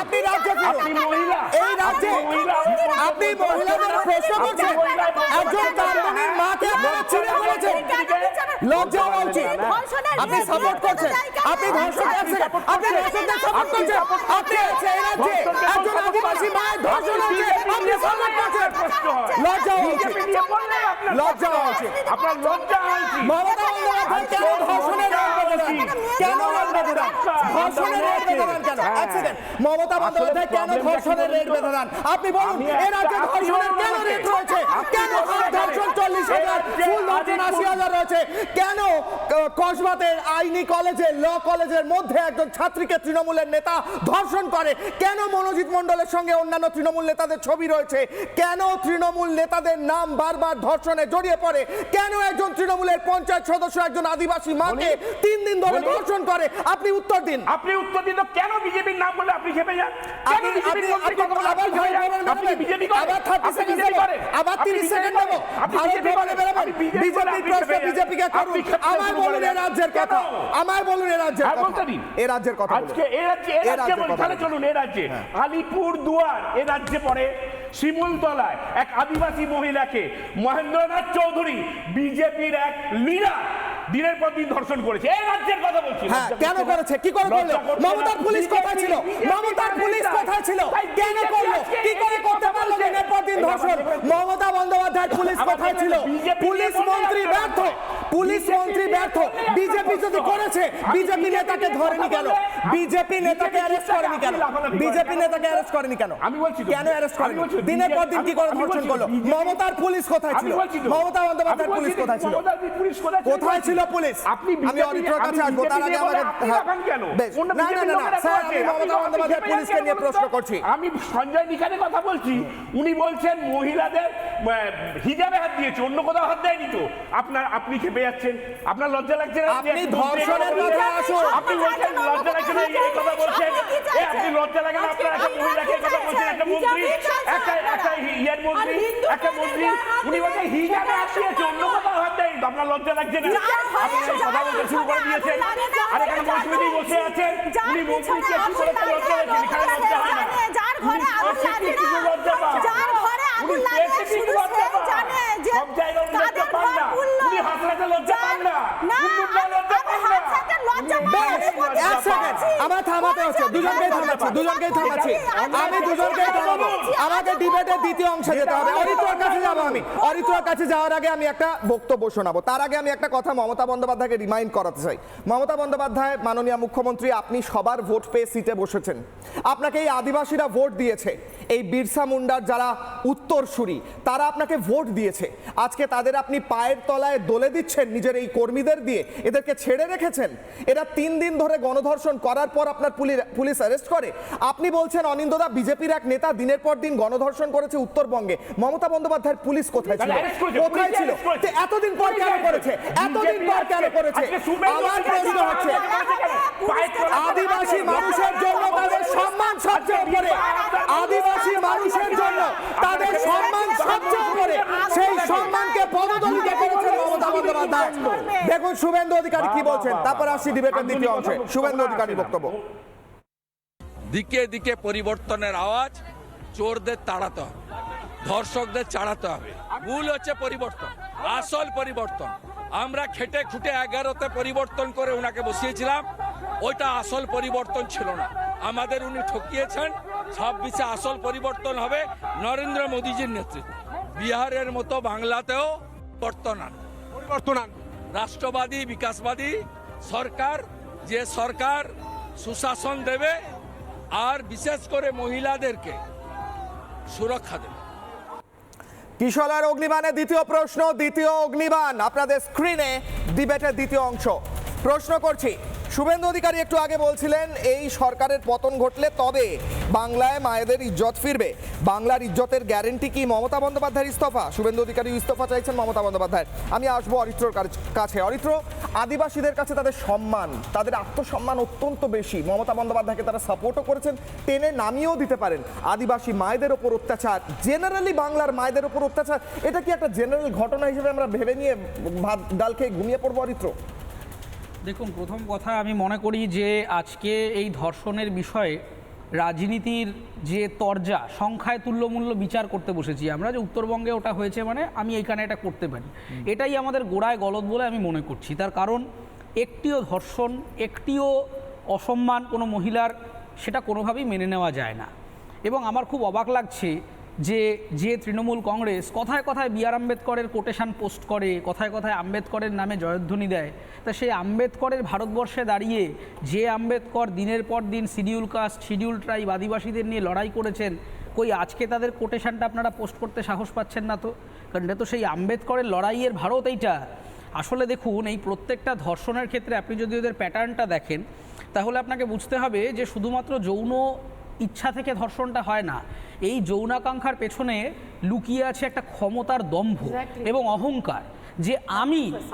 আপনি রাজ্যে ফেরুন। এই রাজ্যে আপনি মহিলাদের প্রশ্ন করছেন, একজন কামরানির মাকে আপনারা ছিঁড়ে ফেলেছেন, লজ্জা হওয়া উচিত। আপনি সাপোর্ট করছেন, আপনি ধর্ষকদের সাপোর্ট করছেন, আপনি এই রাজ্যে একজন আদিবাসী মায়ের ধর্ষণ হচ্ছে, আপনি সাপোর্ট করছেন, লজ্জা হওয়া উচিত, লজ্জা হওয়া উচিত। আপনার লজ্জা হওয়া উচিত। মমতা বন্দ্যোপাধ্যায় কেন ধর্ষণের রোল বেঁধে দেন? কেন রোল বেঁধে দেন? ধর্ষণের রোল বেঁধে দেন কেন? এক সেকেন্ড, মমতা বন্দ্যোপাধ্যায় কেন ধর্ষণের রেট বেঁধে দেন? আপনি বলুন, এই রাজ্যে ধর্ষণের কেন রেট রয়েছে? কেন ধর্ষণ 40,000, ফুল ধর্ষণ 80,000 রয়েছে? কেন কসবাতের আইনি কলেজে, ল কলেজের মধ্যে একজন ছাত্রীকে তৃণমূলের নেতা ধর্ষণ করে? কেন মনোজিৎ মণ্ডলের সঙ্গে অন্যান্য তৃণমূল নেতাদের ছবি রয়েছে? কেন তৃণমূল নেতাদের নাম বারবার ধর্ষণে জড়িয়ে পড়ে? কেন একজন তৃণমূলের পঞ্চায়েত সদস্য একজন আদিবাসী মাকে 3 দিন ধরে ধর্ষণ করে? আপনি উত্তর দিন। আপনি উত্তর দিন। কেন বিজেপির নাম বলে আপনি খেপে যান? কেন বিজেপির মন্ত্রী কথা বলে আপনি খেপে যান? আপনি বিজেপি করেন? আবার 30 সেকেন্ড দেব, আবার 30 সেকেন্ড দেব। বিজেপি বলে বেরাবেন, বিজেপি প্রশ্ন বিজেপিকে করুন। আমার বলুন এই রাজ্যের কথা, আমার বলুন এই রাজ্যের কথা, এই রাজ্যের কথা। আজকে এই রাজ্যে বলতে চলুন, এই রাজ্যে আলিপুর দুয়ার এই রাজ্যে পড়ে শিমুলতলায় এক আদিবাসী মহিলাকে মহেন্দ্রনাথ চৌধুরী বিজেপির এক লিডার দিনের পর দিন ধর্ষণ করেছে। এই রাজ্যের কথা বলছি। হ্যাঁ, কেন করেছে? কি করে করলো? মমতার পুলিশ কোথায় ছিল? মমতার পুলিশ কোথায় ছিল? কেন করলো? কি করে করতে পারলো দিনের পর দিন ধর্ষণ? মমতা বন্দ্যোপাধ্যায়ের পুলিশ কোথায় ছিল? পুলিশ মন্ত্রী ব্যর্থ, পুলিশ মন্ত্রী ব্যর্থ। বিজেপি যদি করেছে, বিজেপি নেতাকে ধরেনি কেন? বিজেপি নেতাকে অ্যারেস্ট করেনি কেন? বিজেপি নেতাকে অ্যারেস্ট করেনি কেন? আমি বলছি কেন অ্যারেস্ট করেনি? দিনের পর দিন কি করে ধর্ষণ করলো? মমতার পুলিশ কোথায় ছিল? মমতা বন্দ্যোপাধ্যায়ের পুলিশ কোথায় ছিল? কোথায় ছিল পুলিশ? আমি অডিটর কাছে আসবো, তার আগে আমাকে বেশ, না না না না স্যার, আমি মমতা বন্দ্যোপাধ্যায়ের পুলিশকে নিয়ে প্রশ্ন করছি। আমি সঞ্জয় নিখানের কথা বলছি। উনি বলছেন মহিলাদের হিজাবে হাত দিয়েছে, অন্য কোথাও হাত দেয়নি তো। আপনি খেপে যাচ্ছেন, আপনার লজ্জা লাগছে না? আপনি ধর্ষণের কথা আসুন। আপনি বলছেন লজ্জা লাগছে না, এই কথা বলছেন। আপনি লজ্জা লাগে না? আপনার একটা মহিলাকে কথা বলছেন, একটা মন্ত্রী, একটা ইয়ের মন্ত্রী, একটা মন্ত্রী, উনি বলছেন হিজাবে হাত দিয়েছে, অন্য কোথাও হাত দেয়নি তো। আপনার লজ্জা লাগছে না? আপনি কথা বলতে শুরু করে দিয়েছেন। আর এখানে মৌসুমী বসে আছেন, উনি মন্ত্রীকে কি করে লজ্জা লাগছে? এখানে লজ্জা হয় না। যার ঘরে আগুন লাগে না, লজ্জা পান, যার ঘরে আগুন লাগে শুধু সে জানে যে সব জায়গায় লজ্জা পান না। উনি হাসলাতে লজ্জা পান না, লজ্জা পান না। এক সেকেন্ড, আমার থামাতে হচ্ছে, দুজনকেই থামাচ্ছি। আমি দুজনকেই থামাবো। আমাকে ডিবেটের দ্বিতীয় অংশে যেতে হবে। অরিত্রর কাছে যাবো আমি। অরিত্রর কাছে যাওয়ার আগে আমি একটা বক্তব্য শোনাবো। তার আগে আমি একটা কথা মমতা বন্দ্যোপাধ্যায়কে রিমাইন্ড করাতে চাই। মমতা বন্দ্যোপাধ্যায়, মাননীয় মুখ্যমন্ত্রী, আপনি সবার ভোট পেয়ে সিটে বসেছেন। আপনাকে এই আদিবাসীরা ভোট দিয়েছে। এই বিরসা মুন্ডার যারা উত্তরসূরি, তারা আপনাকে ভোট দিয়েছে। আজকে তাদের আপনি পায়ের তলায় দোলে দিচ্ছেন নিজের এই কর্মীদের দিয়ে, এদেরকে ছেড়ে রেখেছেন। এরা 3 দিন ধরে গণধর্ষণ করার পর আপনার পুলিশ অ্যারেস্ট করে। আপনি বলছেন অনিন্দদা বিজেপির এক নেতা দিনের পর দিন গণধর্ষণ করেছে উত্তরবঙ্গে। মমতা বন্দ্যোপাধ্যায়ের পুলিশ কোথায় ছিল? কোথায় ছিল? এতদিন পর কেন করেছে? এতদিন পর কেন করেছে? আমার প্রশ্ন হচ্ছে, আদিবাসী মানুষের জন্য তাদের সম্মান সবচেয়ে উপরে, আদিবাসী মানুষের জন্য তাদের সম্মান সবচেয়ে উপরে, সেই সম্মানকে পদদলিত করেছেন মমতা বন্দ্যোপাধ্যায়। দেখুন শুভেন্দু অধিকারী কি বলছেন, তারপর আসছি ডিবেটের দ্বিতীয় অংশে। শুভেন্দু অধিকারীর বক্তব্য। দিকে দিকে পরিবর্তনের আওয়াজ, চোরদের তাড়াতে হবে, ধর্ষকদের চাড়াতে হবে। মূল হচ্ছে পরিবর্তন, আসল পরিবর্তন। আমরা খেটে খুঁটে 11তে পরিবর্তন করে ওনাকে বসিয়েছিলাম, ওইটা আসল পরিবর্তন ছিল না। আমাদের উনি ঠকিয়েছেন। 26-এ আসল পরিবর্তন হবে নরেন্দ্র মোদীজির নেতৃত্বে। বিহারের মতো বাংলাতেও পরিবর্তন আন, রাষ্ট্রবাদী, বিকাশবাদী সরকার, যে সরকার সুশাসন দেবে আর বিশেষ করে মহিলাদেরকে সুরক্ষা দেবে। কিশোরের অগ্নিবাণে দ্বিতীয় প্রশ্ন, দ্বিতীয় অগ্নিবাণ আপনাদের স্ক্রিনে ডিবেটের দ্বিতীয় অংশ। প্রশ্ন করছি, শুভেন্দু অধিকারী একটু আগে বলছিলেন এই সরকারের পতন ঘটলে তবে বাংলায় মায়েদের ইজ্জত ফিরবে। বাংলার ইজ্জতের গ্যারেন্টি কি মমতা বন্দ্যোপাধ্যায়ের ইস্তফা? শুভেন্দু অধিকারী ইস্তফা চাইছেন মমতা বন্দ্যোপাধ্যায়। আমি আসবো অরিত্রর কাছে। অরিত্র, আদিবাসীদের কাছে তাদের সম্মান, তাদের আত্মসম্মান অত্যন্ত বেশি। মমতা বন্দ্যোপাধ্যায়কে তারা সাপোর্টও করেছেন, টেনে নামিয়েও দিতে পারেন। আদিবাসী মায়েদের ওপর অত্যাচার, জেনারেলি বাংলার মায়েদের ওপর অত্যাচার, এটা কি একটা জেনারেল ঘটনা হিসেবে আমরা ভেবে নিয়ে ভাত ডাল খেয়ে ঘুমিয়ে পড়বো? অরিত্র, দেখুন, প্রথম কথা আমি মনে করি যে আজকে এই ধর্ষণের বিষয়ে রাজনীতির যে তরজা, সংখ্যায় তুল্যমূল্য বিচার করতে বসেছি আমরা, যে উত্তরবঙ্গে ওটা হয়েছে মানে আমি এইখানে এটা করতে পারি, এটাই আমাদের গোড়ায় গলদ বলে আমি মনে করছি। তার কারণ একটিও ধর্ষণ, একটিও অসম্মান কোনো মহিলার, সেটা কোনোভাবেই মেনে নেওয়া যায় না। এবং আমার খুব অবাক লাগছে যে তৃণমূল কংগ্রেস কথায় কথায় বি আর আম্বেদকরের কোটেশন পোস্ট করে, কথায় কথায় আম্বেদকরের নামে জয়ধ্বনি দেয়, তা সেই আম্বেদকরের ভারতবর্ষে দাঁড়িয়ে যে আম্বেদকর দিনের পর দিন শিডিউল কাস্ট, শিডিউল ট্রাইব, আদিবাসীদের নিয়ে লড়াই করেছেন, কই আজকে তাদের কোটেশনটা আপনারা পোস্ট করতে সাহস পাচ্ছেন না? তো কারণ এটা তো সেই আম্বেদকরের লড়াইয়ের ভারত এইটা। আসলে দেখুন, এই প্রত্যেকটা ধর্ষণের ক্ষেত্রে আপনি যদি ওদের প্যাটার্নটা দেখেন তাহলে আপনাকে বুঝতে হবে যে শুধুমাত্র যৌন ইচ্ছা থেকে ধর্ষণটা হয় না, এই যৌনাকাঙ্ক্ষার পেছনে লুকিয়ে আছে একটা ক্ষমতার দম্ভ এবং অহংকার, যে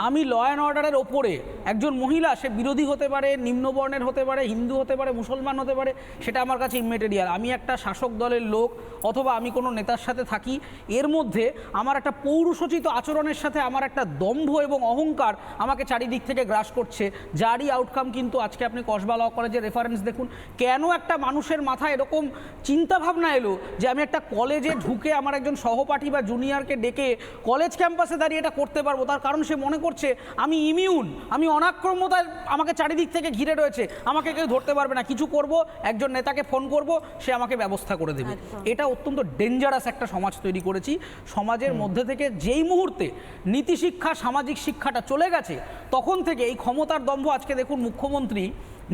আমি ল অ্যান্ড অর্ডারের ওপরে একজন মহিলা, সে বিরোধী হতে পারে, নিম্নবর্ণের হতে পারে, হিন্দু হতে পারে, মুসলমান হতে পারে, সেটা আমার কাছে ইম্যাটেরিয়াল। আমি একটা শাসক দলের লোক অথবা আমি কোনো নেতার সাথে থাকি, এর মধ্যে আমার একটা পৌরুষোচিত আচরণের সাথে আমার একটা দম্ভ এবং অহংকার আমাকে চারিদিক থেকে গ্রাস করছে, যারই আউটকাম কিন্তু আজকে আপনি কসবা ল কলেজের রেফারেন্স দেখুন। কেন একটা মানুষের মাথায় এরকম চিন্তাভাবনা এলো যে আমি একটা কলেজে ঢুকে আমার একজন সহপাঠী বা জুনিয়রকে ডেকে কলেজ ক্যাম্পাসে দাঁড়িয়ে এটা করতে পারবো? তার কারণ সে মনে করছে আমি ইমিউন, আমি অনাক্রম্যতায়, আমাকে চারিদিক থেকে ঘিরে রয়েছে, আমাকে কেউ ধরতে পারবে না। কিছু করব, একজন নেতাকে ফোন করব, সে আমাকে ব্যবস্থা করে দেবে। এটা অত্যন্ত ডেঞ্জারাস একটা সমাজ তৈরি করেছি। সমাজের মধ্যে থেকে যেই মুহূর্তে নীতি শিক্ষা, সামাজিক শিক্ষাটা চলে গেছে, তখন থেকে এই ক্ষমতার দম্ভ। আজকে দেখুন, মুখ্যমন্ত্রী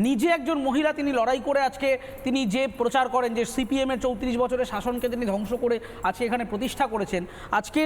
নিজে একজন মহিলা, তিনি লড়াই করে আজকে তিনি যে প্রচার করেন যে সিপিএমের 34 বছরের শাসনকে তিনি ধ্বংস করে আজকে এখানে প্রতিষ্ঠা করেছেন, আজকে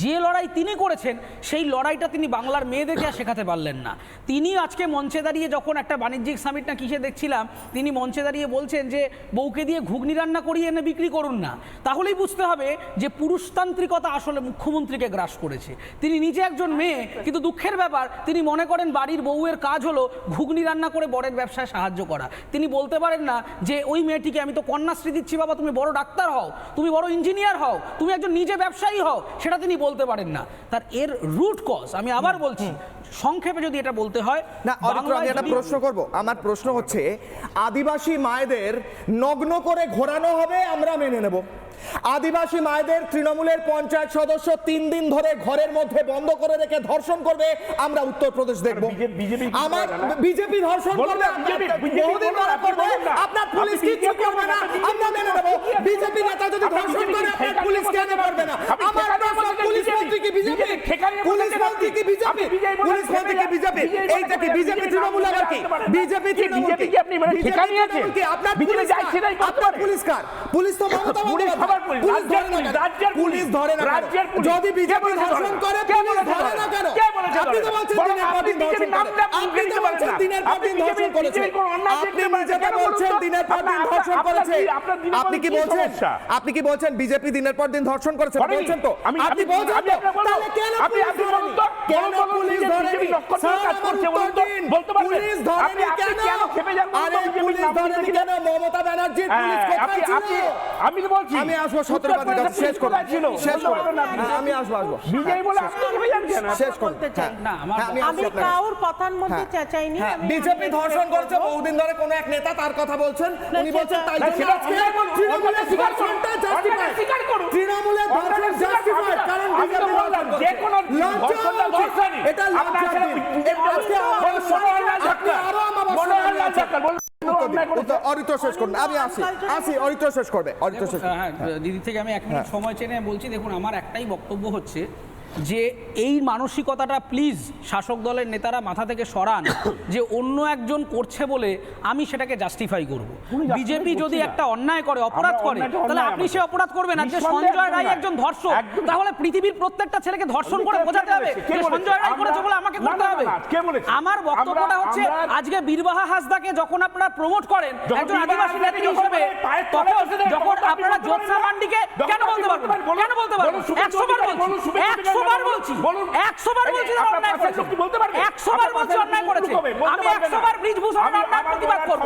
যে লড়াই তিনি করেছেন সেই লড়াইটা তিনি বাংলার মেয়েদেরকে আর শেখাতে পারলেন না। তিনি আজকে মঞ্চে দাঁড়িয়ে, যখন একটা বাণিজ্যিক সামিট না কিসে দেখছিলাম, তিনি মঞ্চে দাঁড়িয়ে বলছেন যে বউকে দিয়ে ঘুগনি রান্না করিয়ে এনে বিক্রি করুন না। তাহলেই বুঝতে হবে যে পুরুষতান্ত্রিকতা আসলে মুখ্যমন্ত্রীকে গ্রাস করেছে। তিনি নিজে একজন মেয়ে, কিন্তু দুঃখের ব্যাপার তিনি মনে করেন বাড়ির বউয়ের কাজ হলো ঘুগনি রান্না করে বরের ব্যবসায় সাহায্য করা। তিনি বলতে পারেন না যে ওই মেয়েটিকে আমি তো কন্যাশ্রী দিচ্ছি, বাবা তুমি বড় ডাক্তার হও, তুমি বড় ইঞ্জিনিয়ার হও, তুমি একজন নিজে ব্যবসায়ী হও, সেটা তিনি বলতে পারেন না। তার এর রুট কজ আমি আবার বলছি, সংক্ষেপে যদি এটা বলতে হয় না, আমি একটা প্রশ্ন করব। আমার প্রশ্ন হচ্ছে, আদিবাসী মায়েদের নগ্ন করে ঘোরানো হবে, আমরা মেনে নেব। আদিবাসী মায়েদের তৃণমূলের পঞ্চায়েত সদস্য 3 দিন ধরে ঘরের মধ্যে বন্ধ করে রেখে ধর্ষণ করবে, আমরা উত্তরপ্রদেশ দেখব। আমার বিজেপি ধর্ষণ করবে, বহুদিন ধরে করবে, আপনার পুলিশ কিচ্ছু করবে না, আমরা মেনে নেব। বিজেপি নেতা যদি ধর্ষণ করে, আপনার পুলিশ কেন করবে না? আমার প্রশ্ন, পুলিশ মন্ত্রী কি বিজেপি? পুলিশ মন্ত্রী কি বিজেপি? পুলিশ মন্ত্রী কি বিজেপি? এইটা কি বিজেপি তৃণমূল? আবার কি বিজেপি তৃণমূল? কি আপনি মানে ঠিকা নিয়েছেন? আপনার পুলিশ আপনার পুলিশ কার? পুলিশ তো মমতা বন্দ্যোপাধ্যায়। পুলিশ ধরে না কেন? যদি বিজেপি ধর্ষণ করে পুলিশ ধরে না কেন? আপনি তো বলছেন দিনের পর দিন ধর্ষণ করে, আপনি তো বলছেন দিনের পর দিন ধর্ষণ করেছে, আপনি নিজেকে বলছেন দিনের পর দিন ধর্ষণ করেছে। আপনি কি বলছেন? আপনি কি বলছেন বিজেপি দিনের পর দিন ধর্ষণ করেছে? বলছেন তো, আপনি বলছেন তো, তাহলে কেন পুলিশ ধরেনি? পুলিশ ধরেনি কেন? আরে পুলিশ ধরেনি কেন? মমতা ব্যানার্জির পুলিশ কোথায় ছিল? আমি তো বলছি, আমি আসবো 17 বাজে, শেষ করুন, শেষ করুন, আমি আসবো বিজয় বলে আপনি ভেবে যাচ্ছেন, শেষ করুন। আমি কাউর কথার মধ্যে চেঁচাইনি। বিজেপি ধর্ষণ করেছে বহুদিন ধরে, কোন এক নেতা তার কথা বলছেন, উনি বলছেন তাই তৃণমূলের ধর্ষণটা জাস্টিফাই, তৃণমূলের ধর্ষণ জাস্টিফাই, কারণ বিজেপি ধর্ষণ করেছে। এটা অরিত্র শেষ করুন, আমি আসি অরিত্র শেষ করবে। অরিত্র শেষ। দিদি থেকে আমি 1 মিনিট সময় চেয়ে বলছি। দেখুন, আমার একটাই বক্তব্য হচ্ছে যে এই মানসিকতাটা প্লিজ শাসক দলের নেতারা মাথা থেকে সরান যে অন্য একজন করছে বলে আমি সেটাকে জাস্টিফাই করব। বিজেপি যদি একটা অন্যায় করে, অপরাধ করে, তাহলে আপনি সে অপরাধ করবেন না। যে সঞ্জয় রায় একজন ধর্ষক, তাহলে পৃথিবীর প্রত্যেকটা ছেলেকে ধর্ষণ করে বোঝাতে হবে যে সঞ্জয় রায় করেছে বলে আমাকে করতে হবে। আমার বক্তব্যটা হচ্ছে আজকে বীরবাহা হাসদাকে যখন আপনারা প্রমোট করেন একজন আদিবাসী নেত্রী হিসেবে, যখন আপনারা জ্যোৎস্না মান্ডিকে কেন বলতে পারবেন, কেন বলতে পারবেন? 100 বার বলছি, 100 বার বলছি, 100 বার বলছি তারা অন্যায় করেছে, 100 বার বলছি অন্যায় করেছে। আমি 100 বার ব্রিজভূষণের অন্যায় প্রতিবাদ করব,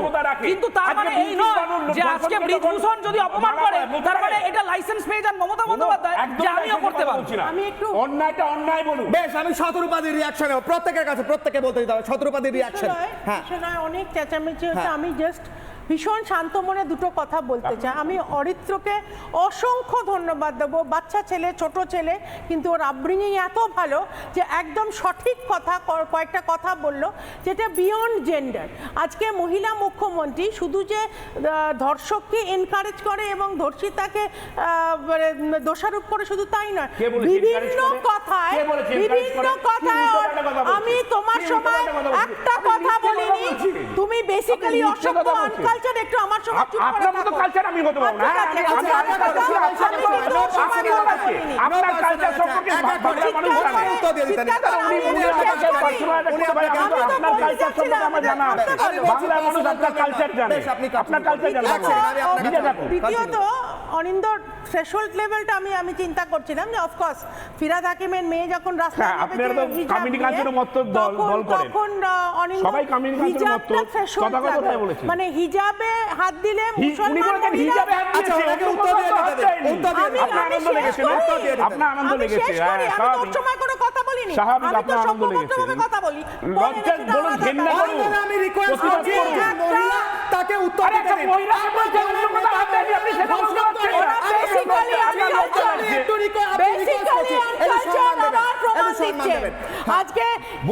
কিন্তু তার মানে এই নয় যে আজকে ব্রিজভূষণ যদি অপমান করে তার মানে এটা লাইসেন্স পেয়ে যান মমতা বন্দ্যোপাধ্যায় যে আমিও করতে পারবো। আমি একটু অন্যায়টা অন্যায় বলুন। বেশ, আমি শতরূপাদের রিয়াকশন প্রত্যেকের কাছে, প্রত্যেকে বলতে দিতে হবে শতরূপাদের রিয়াকশন। হ্যাঁ, অনেক চেঁচামেচি হচ্ছে, আমি জাস্ট ভীষণ শান্ত মনে দুটো কথা বলতে চাই। আমি অরিত্রকে অসংখ্য ধন্যবাদ দেবো, বাচ্চা ছেলে, ছোট ছেলে, কিন্তু ওর আপব্রিঙিং এত ভালো যে একদম সঠিক কথা, কয়েকটা কথা বললো যেটা বিয়ন্ড জেন্ডার। আজকে মহিলা মুখ্যমন্ত্রী শুধু যে ধর্ষককে এনকারেজ করে এবং ধর্ষিতাকে দোষারোপ করে শুধু তাই নয়, বিভিন্ন কথায় আমি তোমার সময় একটা কথা বলিনি, তুমি বেসিক্যালি অসভ্য আনকালচার, একটু আমার সময় চুপ করে থাকো। আপনার মতো কালচার আমি হতে পারবো না। আপনার কালচার সম্পর্কে বাংলার মানুষ জানে। আপনার কালচার সম্পর্কে আমার জানা আছে। বাংলার মানুষ আপনার কালচার জানে, আপনার কালচার জানে। দ্বিতীয়ত অনিন্দর থ্রেশহোল্ড লেভেলটা আমি চিন্তা করছিলাম যে অফকোর্স ফিরাদ হাকিমের মেয়ে যখন রাস্তায় আপনারা তো কামিনী কাঞ্চনের মতো দল করেন, তখন অনিন্দর সবাই কামিনী কাঞ্চনের মতো কথা কথা বলেছে, মানে হিজাবে হাত দিলে মুসলমান হিজাবে হাত দিয়েছে, আপনার আনন্দ লেগেছে, আপনার আনন্দ লেগেছে। আমি তোর সময় কোনো কথা বলিনি, স্বাভাবিক, আমি তো আপনার আনন্দ লেগেছে, কথা বলি। লজ্জা বলুন, ঘেন্না করুন, আমি রিকোয়েস্ট করছি মহিলা তাকে উত্তর দিতে দিন। মহিলাকে বলছেন অন্য কথা বাদ দেন, আপনি সেটা বলতে পারছেন না। আজকে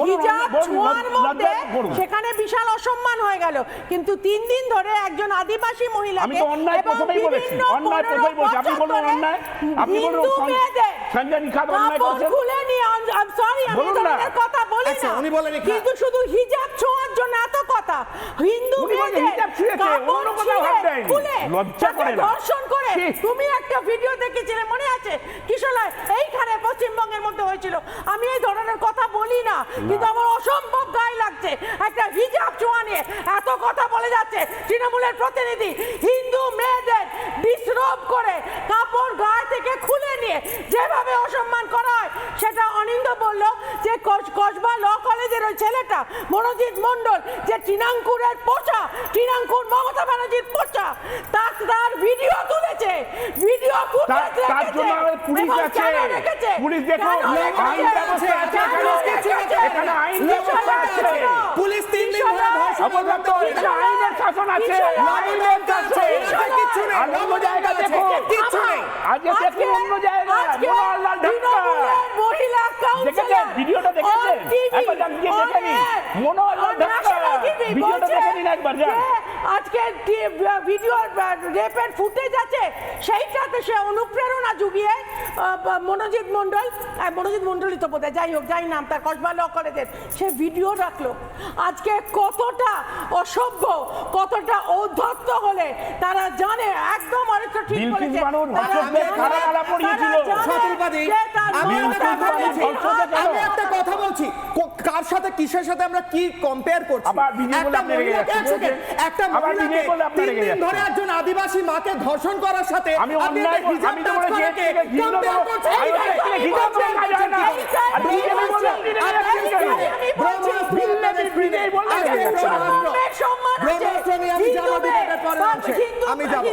হিজাব ছোঁয়ার মধ্যে সেখানে বিশাল অসম্মান হয়ে গেল, কিন্তু 3 দিন ধরে একজন আদিবাসী মহিলাকে, আমি তো অন্যায় প্রথমেই বলেছি, অন্যায় প্রথমেই বলেছি, আপনি বলুন অন্যায়, আপনি বলুন সঞ্জয় নিখাত অন্যায় করেছেন, খুলে নিয়ে, আই সরি আমি তোমাদের কথা বলি না, উনি বলেন কিন্তু শুধু হিজাব ছোঁয়ার জন্য এত কথা, হিন্দু মেয়েদের হিজাব ছুঁয়েছে, অন্য কোথাও হাত দেয়নি, লজ্জা করে না, ধর্ষণ করে। তুমি একটা ভিডিও দেখেছিলে মনে আছে কিশোরলাল, এইখানে পশ্চিমবঙ্গের মধ্যে হয়েছিল। আমি এই ধরনের কথা বলি না, কিন্তু আমার অসম্ভব গায়ে লাগছে একটা হিজাব ছোঁয়া নিয়ে এত কথা বলে যাচ্ছে তৃণমূলের প্রতিনিধি। হিন্দু মেয়েদের ডিসরোব করে কাপড় গায়ে থেকে খুলে নিয়ে যেভাবে অসম্মান করা হয়, সেটা অনিন্দ বলল যে কসবা ল কলেজের ওই ছেলেটা মনোজিৎ মণ্ডল, যে তৃণাঙ্কুরের পোচা, তৃণাঙ্কুর মমতা ব্যানার্জির পোচা, তার ভিডিও তুলেছে, ভিডিও ফুটেজ তার জন্য পুলিশ আছে, পুলিশ দেখো আইন ব্যবস্থা আছে, এখানে আইন ব্যবস্থা আছে, পুলিশ 3 দিন ধরে অবগত হয়েছে, আইনের শাসন আছে, আইনের আছে, কিছু নেই, আর অন্য জায়গা দেখো কিছু নেই। আজকে দেখুন অন্য জায়গা মনোহরলাল ঢাকা মহিলা দেখেছেন, ভিডিওটা দেখেছেন, একবার যান গিয়ে দেখে নিন, মনোহরলাল ঢাকা ভিডিওটা দেখে নিন একবার যান। আজকে ভিডিও রেপের ফুটেজ আছে, সেইটাতে সে অনুপ্রেরণা জুগিয়ে মনোজিৎ মণ্ডলই তো বোধহয়, যাই হোক যাই নাম তার, কসবা ল কলেজের, সে ভিডিও রাখলো। আজকে কতটা অসভ্য, কতটা ঔদ্ধত্য হলে তারা জানে, একদম অরিত্র ঠিক বলেছে, আমি একটা কথা বলছি, কার সাথে কিসের সাথে আমরা কি কম্পেয়ার করছি? একটা মহিলাকে 3 দিন ধরে একজন আদিবাসী মাকে ধর্ষণ করার সাথে আমি অন্যায় আমি তো বলেছি কম্পেয়ার করছি। আমি যাব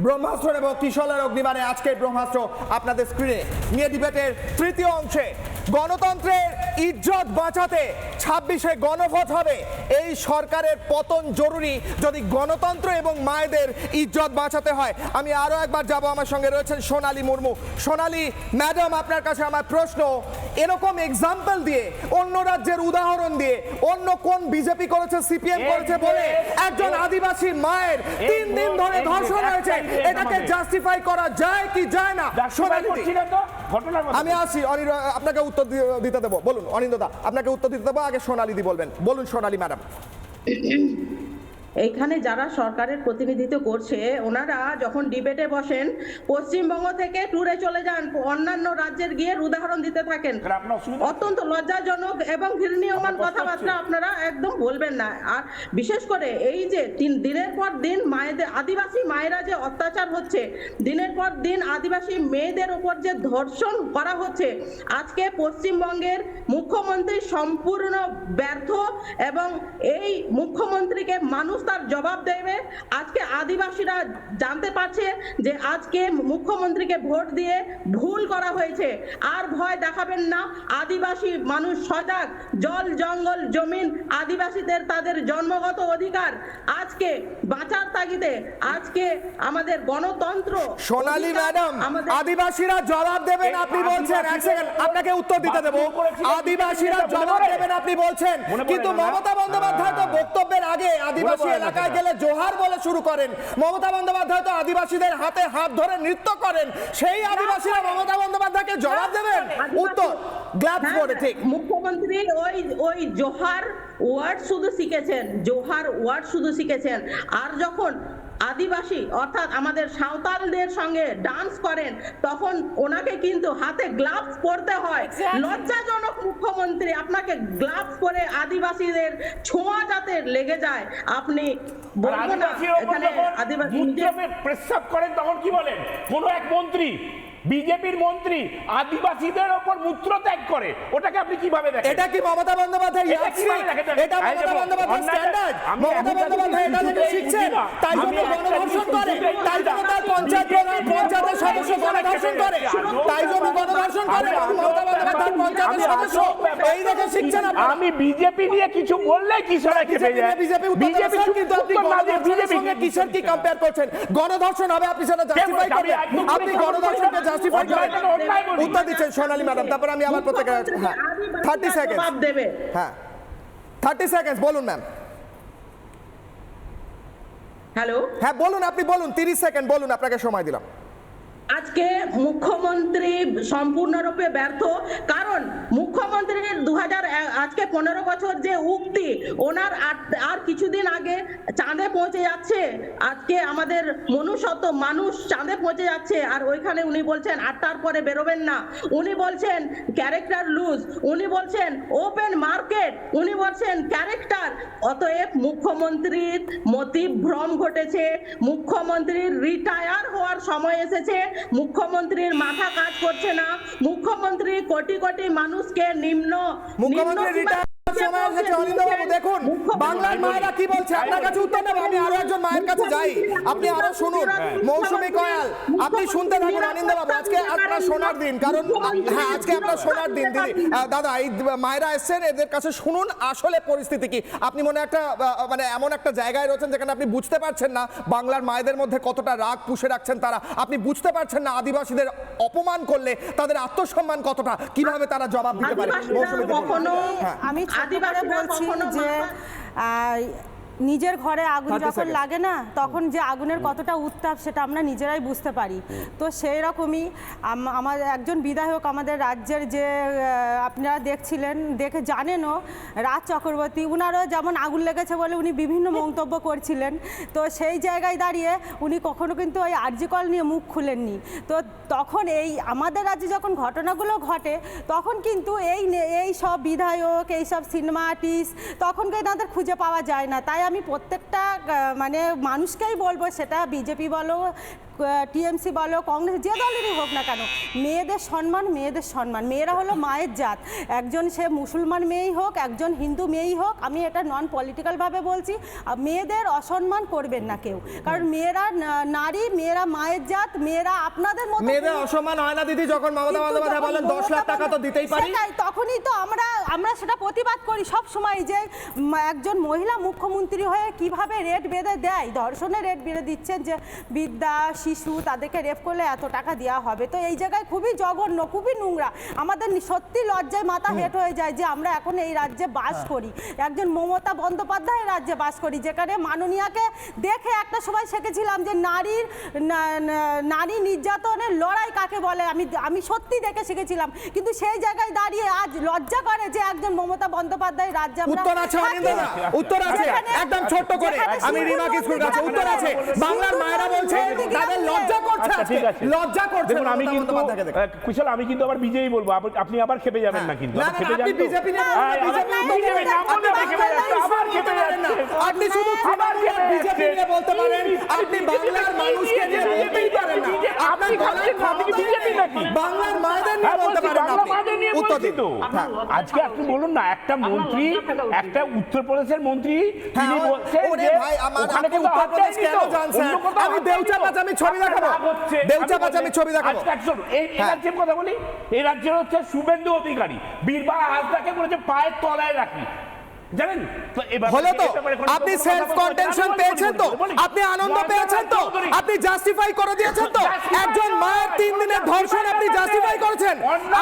ব্রহ্মাস্ত্র এবং কিশোরের অগ্নিবাণে আজকের ব্রহ্মাস্ত্র আপনাদের স্ক্রিনে নিয়ে ডিবেটের তৃতীয় অংশে গণতন্ত্রের ইজ্জত বাঁচাতে 26-এ গণভোট হবে। এই সরকারের পতন জরুরি যদি গণতন্ত্র এবং মায়েদের ইজ্জত বাঁচাতে হয়। আমি আরো একবার যাব, আমার সঙ্গে রয়েছেন সোনালী মুর্মু। সোনালী ম্যাডাম, আপনার কাছে আমার প্রশ্ন, এরকম এক্সাম্পল দিয়ে, অন্য রাজ্যের উদাহরণ দিয়ে, অন্য কোন বিজেপি করেছে, সিপিএম করেছে বলে একজন আদিবাসী মায়ের 3 দিন ধরে ধর্ষণ হয়েছে, এটাকে জাস্টিফাই করা যায় কি যায় না? সোনালী ঘটনার কথা আমি আসি আপনাকে উত্তর দিতে দেবো। বলুন অনিন্দদা, আপনাকে উত্তর দিতে দেবো, আগে সোনালিদি বলবেন। বলুন সোনালি ম্যাডাম। এইখানে যারা সরকারের প্রতিনিধিত্ব করছে ওনারা যখন ডিবেটে বসেন পশ্চিমবঙ্গ থেকে ট্যুরে চলে যান, অন্যান্য রাজ্যের গিয়ে উদাহরণ দিতে থাকেন। অত্যন্ত লজ্জাজনক এবং ঘৃণীয়মান কথাবার্তা আপনারা একদম বলবেন না। আর বিশেষ করে এই যে দিনের পর দিন মায়েদের, আদিবাসী মায়েরা যে অত্যাচার হচ্ছে, দিনের পর দিন আদিবাসী মেয়েদের উপর যে ধর্ষণ করা হচ্ছে, আজকে পশ্চিমবঙ্গের মুখ্যমন্ত্রী সম্পূর্ণ ব্যর্থ এবং এই মুখ্যমন্ত্রীকে মানুষ তার জবাব দেবে। আজকে আদিবাসীরা জানতে পারছে যে আজকে মুখ্যমন্ত্রীকে ভোট দিয়ে ভুল করা হয়েছে। আর ভয় দেখাবেন না, আদিবাসী মানুষ সজাগ। জল জঙ্গল জমিন আদিবাসীদের তাদের জন্মগত অধিকার, আজকে বাঁচার তাগিদে আজকে আমাদের গণতন্ত্র। সোনালী ম্যাডাম, আদিবাসীরা জবাব দেবেন আপনি বলছেন, এক সেকেন্ড আপনাকে উত্তর দিতে দেবো। আদিবাসীরা জবাব দেবেন আপনি বলছেন, কিন্তু মমতা বন্দ্যোপাধ্যায় তো বক্তব্যের আগে আদিবাসী এলাকায় গেলে জোহার বলে শুরু করেন। মমতা বন্দ্যোপাধ্যায় তো আদিবাসীদের হাতে হাত ধরে নৃত্য করেন, সেই আদিবাসীরা মমতা বন্দ্যোপাধ্যায়কে জবাব দেবেন? উত্তর গ্লাভস পরে। ঠিক, মুখ্যমন্ত্রী ওই জোহার ওয়ার্ড শুধু শিখেছেন, জোহার ওয়ার্ড শুধু শিখেছেন। আর যখন আদিবাসী অর্থাৎ আমাদের সাঁওতালদের সঙ্গে ডান্স করেন তখন ওনাকে কিন্তু হাতে গ্লাভস পরতে হয়। লজ্জাজনক মুখ্যমন্ত্রী, আপনাকে গ্লাভস পরে আদিবাসীদের ছোঁয়া যাতে লেগে যায় আপনি বলবেন না। এখানে আদিবাসী প্রস্তাব করেন তখন কি বলেন? কোন এক মন্ত্রী, বিজেপির মন্ত্রী আদিবাসীদের উপর মূত্রত্যাগ করে, ওটাকে আপনি কিভাবে দেখেন? এটা কি মমতা বন্দ্যোপাধ্যায় এটা মমতা বন্দ্যোপাধ্যায় স্ট্যান্ডার্ড? মমতা বন্দ্যোপাধ্যায় এটা থেকে শিখছেন, তাই জন্য গণধর্ষণ করে, তাই জন্য তার পঞ্চায়েতের সদস্য গণধর্ষণ করে, তাই জন্য গণধর্ষণ করে মমতা বন্দ্যোপাধ্যায় পঞ্চায়েতের সদস্য। এই দেখে শিখছেন আপনারা। আমি বিজেপি নিয়ে কিছু বললে কিশোরা খেপে যায়। বিজেপি কিন্তু আপনি গণধর্ষণের সঙ্গে কিসের কি কম্পেয়ার করছেন? গণধর্ষণ হবে আপনি সেটা জাস্টিফাই করবেন? আপনি গণধর্ষণকে জাস্টিফাই করেন? উত্তর দিচ্ছেন সোনালী ম্যাডাম, তারপর আমি আবার প্রত্যেক 30 সেকেন্ড দেবে। হ্যাঁ 30 সেকেন্ড বলুন ম্যাম। হ্যালো, হ্যাঁ বলুন, আপনি বলুন, 30 সেকেন্ড বলুন, আপনাকে সময় দিলাম। আজকে মুখ্যমন্ত্রী সম্পূর্ণরূপে ব্যর্থ, কারণ মুখ্যমন্ত্রীর আজকে 15 বছর যে উক্তি, ওনার আর কিছুদিন আগে চাঁদে পৌঁছে যাচ্ছে। আজকে আমাদের মনুষ্যত্ব মানুষ চাঁদে পৌঁছে যাচ্ছে, আর ওইখানে উনি বলছেন 8টার পরে বেরোবেন না, উনি বলছেন ক্যারেক্টার লুজ, উনি বলছেন ওপেন মার্কেট, উনি বলছেন ক্যারেক্টার। অতএব মুখ্যমন্ত্রীর মতিভ্রম ঘটেছে, মুখ্যমন্ত্রীর রিটায়ার হওয়ার সময় এসেছে। মুখ্যমন্ত্রীর মাথা কাজ করছে না, মুখ্যমন্ত্রী কোটি কোটি মানুষকে দেখুন বাংলার মায়েরা কি বলছে, আপনার কাছে উত্তর নেব। আমি আরো একজন মায়ের কাছে যাই, আপনি আরো শুনুন। মৌসুমী কয়াল, আপনি শুনতে থাকুন। অনিন্দবাবু, আজকে আপনার শোনার দিন, কারণ হ্যাঁ আজকে আপনার শোনার দিন। দিদি দাদা, এই মায়েরা এসছেন, এদের কাছে শুনুন আসলে পরিস্থিতি কি। আপনি মনে একটা মানে এমন একটা জায়গায় রয়েছেন যেখানে আপনি বুঝতে পারছেন না বাংলার মায়েদের মধ্যে কতটা রাগ পুষে রাখছেন তারা। আপনি বুঝতে পারছেন না আদিবাসীদের অপমান করলে তাদের আত্মসম্মান কতটা, কিভাবে তারা জবাব দিতে পারে। আমি বলছি যে নিজের ঘরে আগুন যখন লাগে না তখন যে আগুনের কতটা উত্তাপ সেটা আমরা নিজেরাই বুঝতে পারি। তো সেই রকমই আমার একজন বিধায়ক আমাদের রাজ্যের, যে আপনারা দেখছিলেন, দেখে জানেনও, রাজ চক্রবর্তী, উনারও যেমন আগুন লেগেছে বলে উনি বিভিন্ন মন্তব্য করছিলেন। তো সেই জায়গায় দাঁড়িয়ে উনি কখনো কিন্তু ওই আরজি কল নিয়ে মুখ খুলেননি। তো তখন এই আমাদের রাজ্যে যখন ঘটনাগুলো ঘটে তখন কিন্তু এই সব বিধায়ক, এই সব সিনেমা আর্টিস্ট তখন কিন্তু তাদের খুঁজে পাওয়া যায় না। তাই আমি প্রত্যেকটা মানে মানুষকেই বলবো, সেটা বিজেপি বলো, টিএমসি বলো, কংগ্রেস, যে দলেরই হোক না কেন, মেয়েদের সম্মান, মেয়েদের সম্মান। মেয়েরা হলো মায়ের জাত। একজন সে মুসলমান মেয়েই হোক, একজন হিন্দু মেয়েই হোক, আমি এটা নন পলিটিক্যালভাবে বলছি, মেয়েদের অসম্মান করবেন না কেউ, কারণ মেয়েরা নারী, মেয়েরা মায়ের জাত, মেয়েরা আপনাদের মতো। মেয়েদের অসম্মান হয় না দিদি, যখন মমতা বন্দ্যোপাধ্যায় বলেন 10 লাখ টাকা তো দিতেই পারি, তখনই তো আমরা সেটা প্রতিবাদ করি সব সময়, যে একজন মহিলা মুখ্যমন্ত্রী হয়ে কিভাবে রেট বেঁধে দেয়, ধর্ষণের রেট বেঁধে দিচ্ছেন, যে বিদ্যা শিশু তাদেরকে রেপ করলে এত টাকা দেওয়া হবে। তো এই জায়গায় খুবই জঘন্য, খুবই নোংরা। আমাদের সত্যি লজ্জায় মাথা হেঁট হয়ে যায় যে আমরা এখন এই রাজ্যে বাস করি, একজন মমতা বন্দ্যোপাধ্যায়ের রাজ্যে বাস করি, যেখানে মাননীয়াকে দেখে একটা সময় শিখেছিলাম যে নারী নির্যাতনের লড়াই কাকে বলে। আমি সত্যি দেখে শিখেছিলাম, কিন্তু সেই জায়গায় দাঁড়িয়ে আজ লজ্জা করে যে একজন মমতা বন্দ্যোপাধ্যায় রাজ্যে আমরা উত্তর আছে অনিন্দিতা, উত্তর আছে একদম ছোট্ট করে। আমি রিমা কিস্কুর কাছে উত্তর আছে। বাংলার মায়েরা বলছে তাদের লজ্জা করছে, ঠিক আছে, লজ্জা করছে। দেখুন আমি কিন্তু কুশল, আমি কিন্তু আবার বিজেপি বলবো, আপনি আবার খেপে যাবেন না কিন্তু। না, খেপে আপনি যাবেন তো? বিজেপি নিয়ে বলবেন, বিজেপি নাম বললে আপনি খেপে যাচ্ছেন। আবার খেপে যাচ্ছেন না, আপনি শুধু বিজেপি নিয়ে বলতে পারেন, আপনি বাংলার মানুষকে নিয়ে বলতেই পারেন না। আপনার দলের বিজেপি নাকি বাংলার মায়েদের নিয়ে বলতে পারেন না আপনি। উত্তর দিন। আজকে আপনি বলুন না, একটা মন্ত্রী, একটা উত্তরপ্রদেশের মন্ত্রী, তিনি বলছেন যে ওখানে কেউ উত্তরপ্রদেশ কেন জানছেন? আমি দেউচা পাঁচামি ছবি দেখাবো, দেউচা পাঁচামি ছবি দেখাবো। এই রাজ্যের কথা বলি, এই রাজ্যের হচ্ছে শুভেন্দু অধিকারী, বীরবার হাসদাকে বলেছে পায়ের তলায় রাখি, জানেন তো? হলো তো, আপনি সেলফ কন্টেনশন পেয়েছেন তো, আপনি আনন্দ পেয়েছেন তো, আপনি জাস্টিফাই করে দিয়েছেন তো। একজন মায়ের 3 দিনের ধর্ষণ আপনি জাস্টিফাই করেছেন।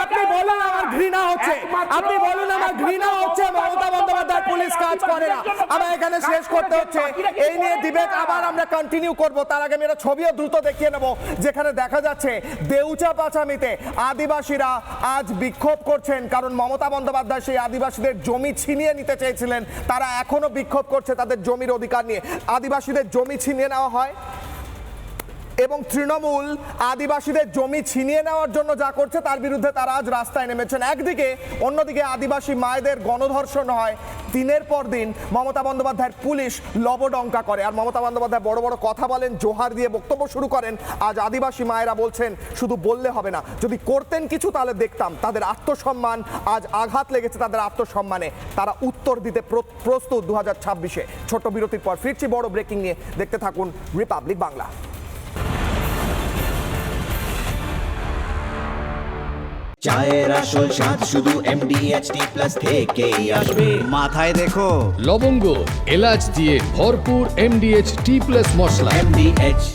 আপনি বলুন আমার ঘৃণা হচ্ছে, আপনি বলুন আমার ঘৃণা হচ্ছে, মমতা বন্দ্যোপাধ্যায় পুলিশ কাজ করে না। আমার এখানে শেষ করতে হচ্ছে, এই নিয়ে ডিবেট আবার আমরা কন্টিনিউ করব। তার আগে আমি একটা ছবিও দ্রুত দেখিয়ে নেব, যেখানে দেখা যাচ্ছে দেউচা পাচামিতে আদিবাসীরা আজ বিক্ষোভ করছেন, কারণ মমতা বন্দ্যোপাধ্যায় সেই আদিবাসীদের জমি ছিনিয়ে নিতে চেয়েছিলেন। তারা এখনো বিক্ষোভ করছে তাদের জমির অধিকার নিয়ে। আদিবাসীদের জমি ছিনিয়ে নেওয়া হয় এবং তৃণমূল আদিবাসীদের জমি ছিনিয়ে নেওয়ার জন্য যা করছে তার বিরুদ্ধে তারা আজ রাস্তায় নেমেছেন একদিকে। অন্যদিকে আদিবাসী মায়েদের গণধর্ষণ হয় দিনের পর দিন, মমতা বন্দ্যোপাধ্যায়ের পুলিশ লবডঙ্কা করে, আর মমতা বন্দ্যোপাধ্যায় বড় বড় কথা বলেন, জোহার দিয়ে বক্তব্য শুরু করেন। আজ আদিবাসী মায়েরা বলছেন শুধু বললে হবে না, যদি করতেন কিছু তাহলে দেখতাম। তাদের আত্মসম্মান আজ আঘাত লেগেছে, তাদের আত্মসম্মানে। তারা উত্তর দিতে প্রস্তুত 2026-এ। ছোট্ট বিরতির পর ফিরছি বড় ব্রেকিং নিয়ে, দেখতে থাকুন রিপাবলিক বাংলা। চায়ের আসল স্বাদ শুধু MDHT+ থেকেই আসবে। মাথায় দেখো লবঙ্গ এলাচ দিয়ে ভরপুর MDH T+ মশলা। MDH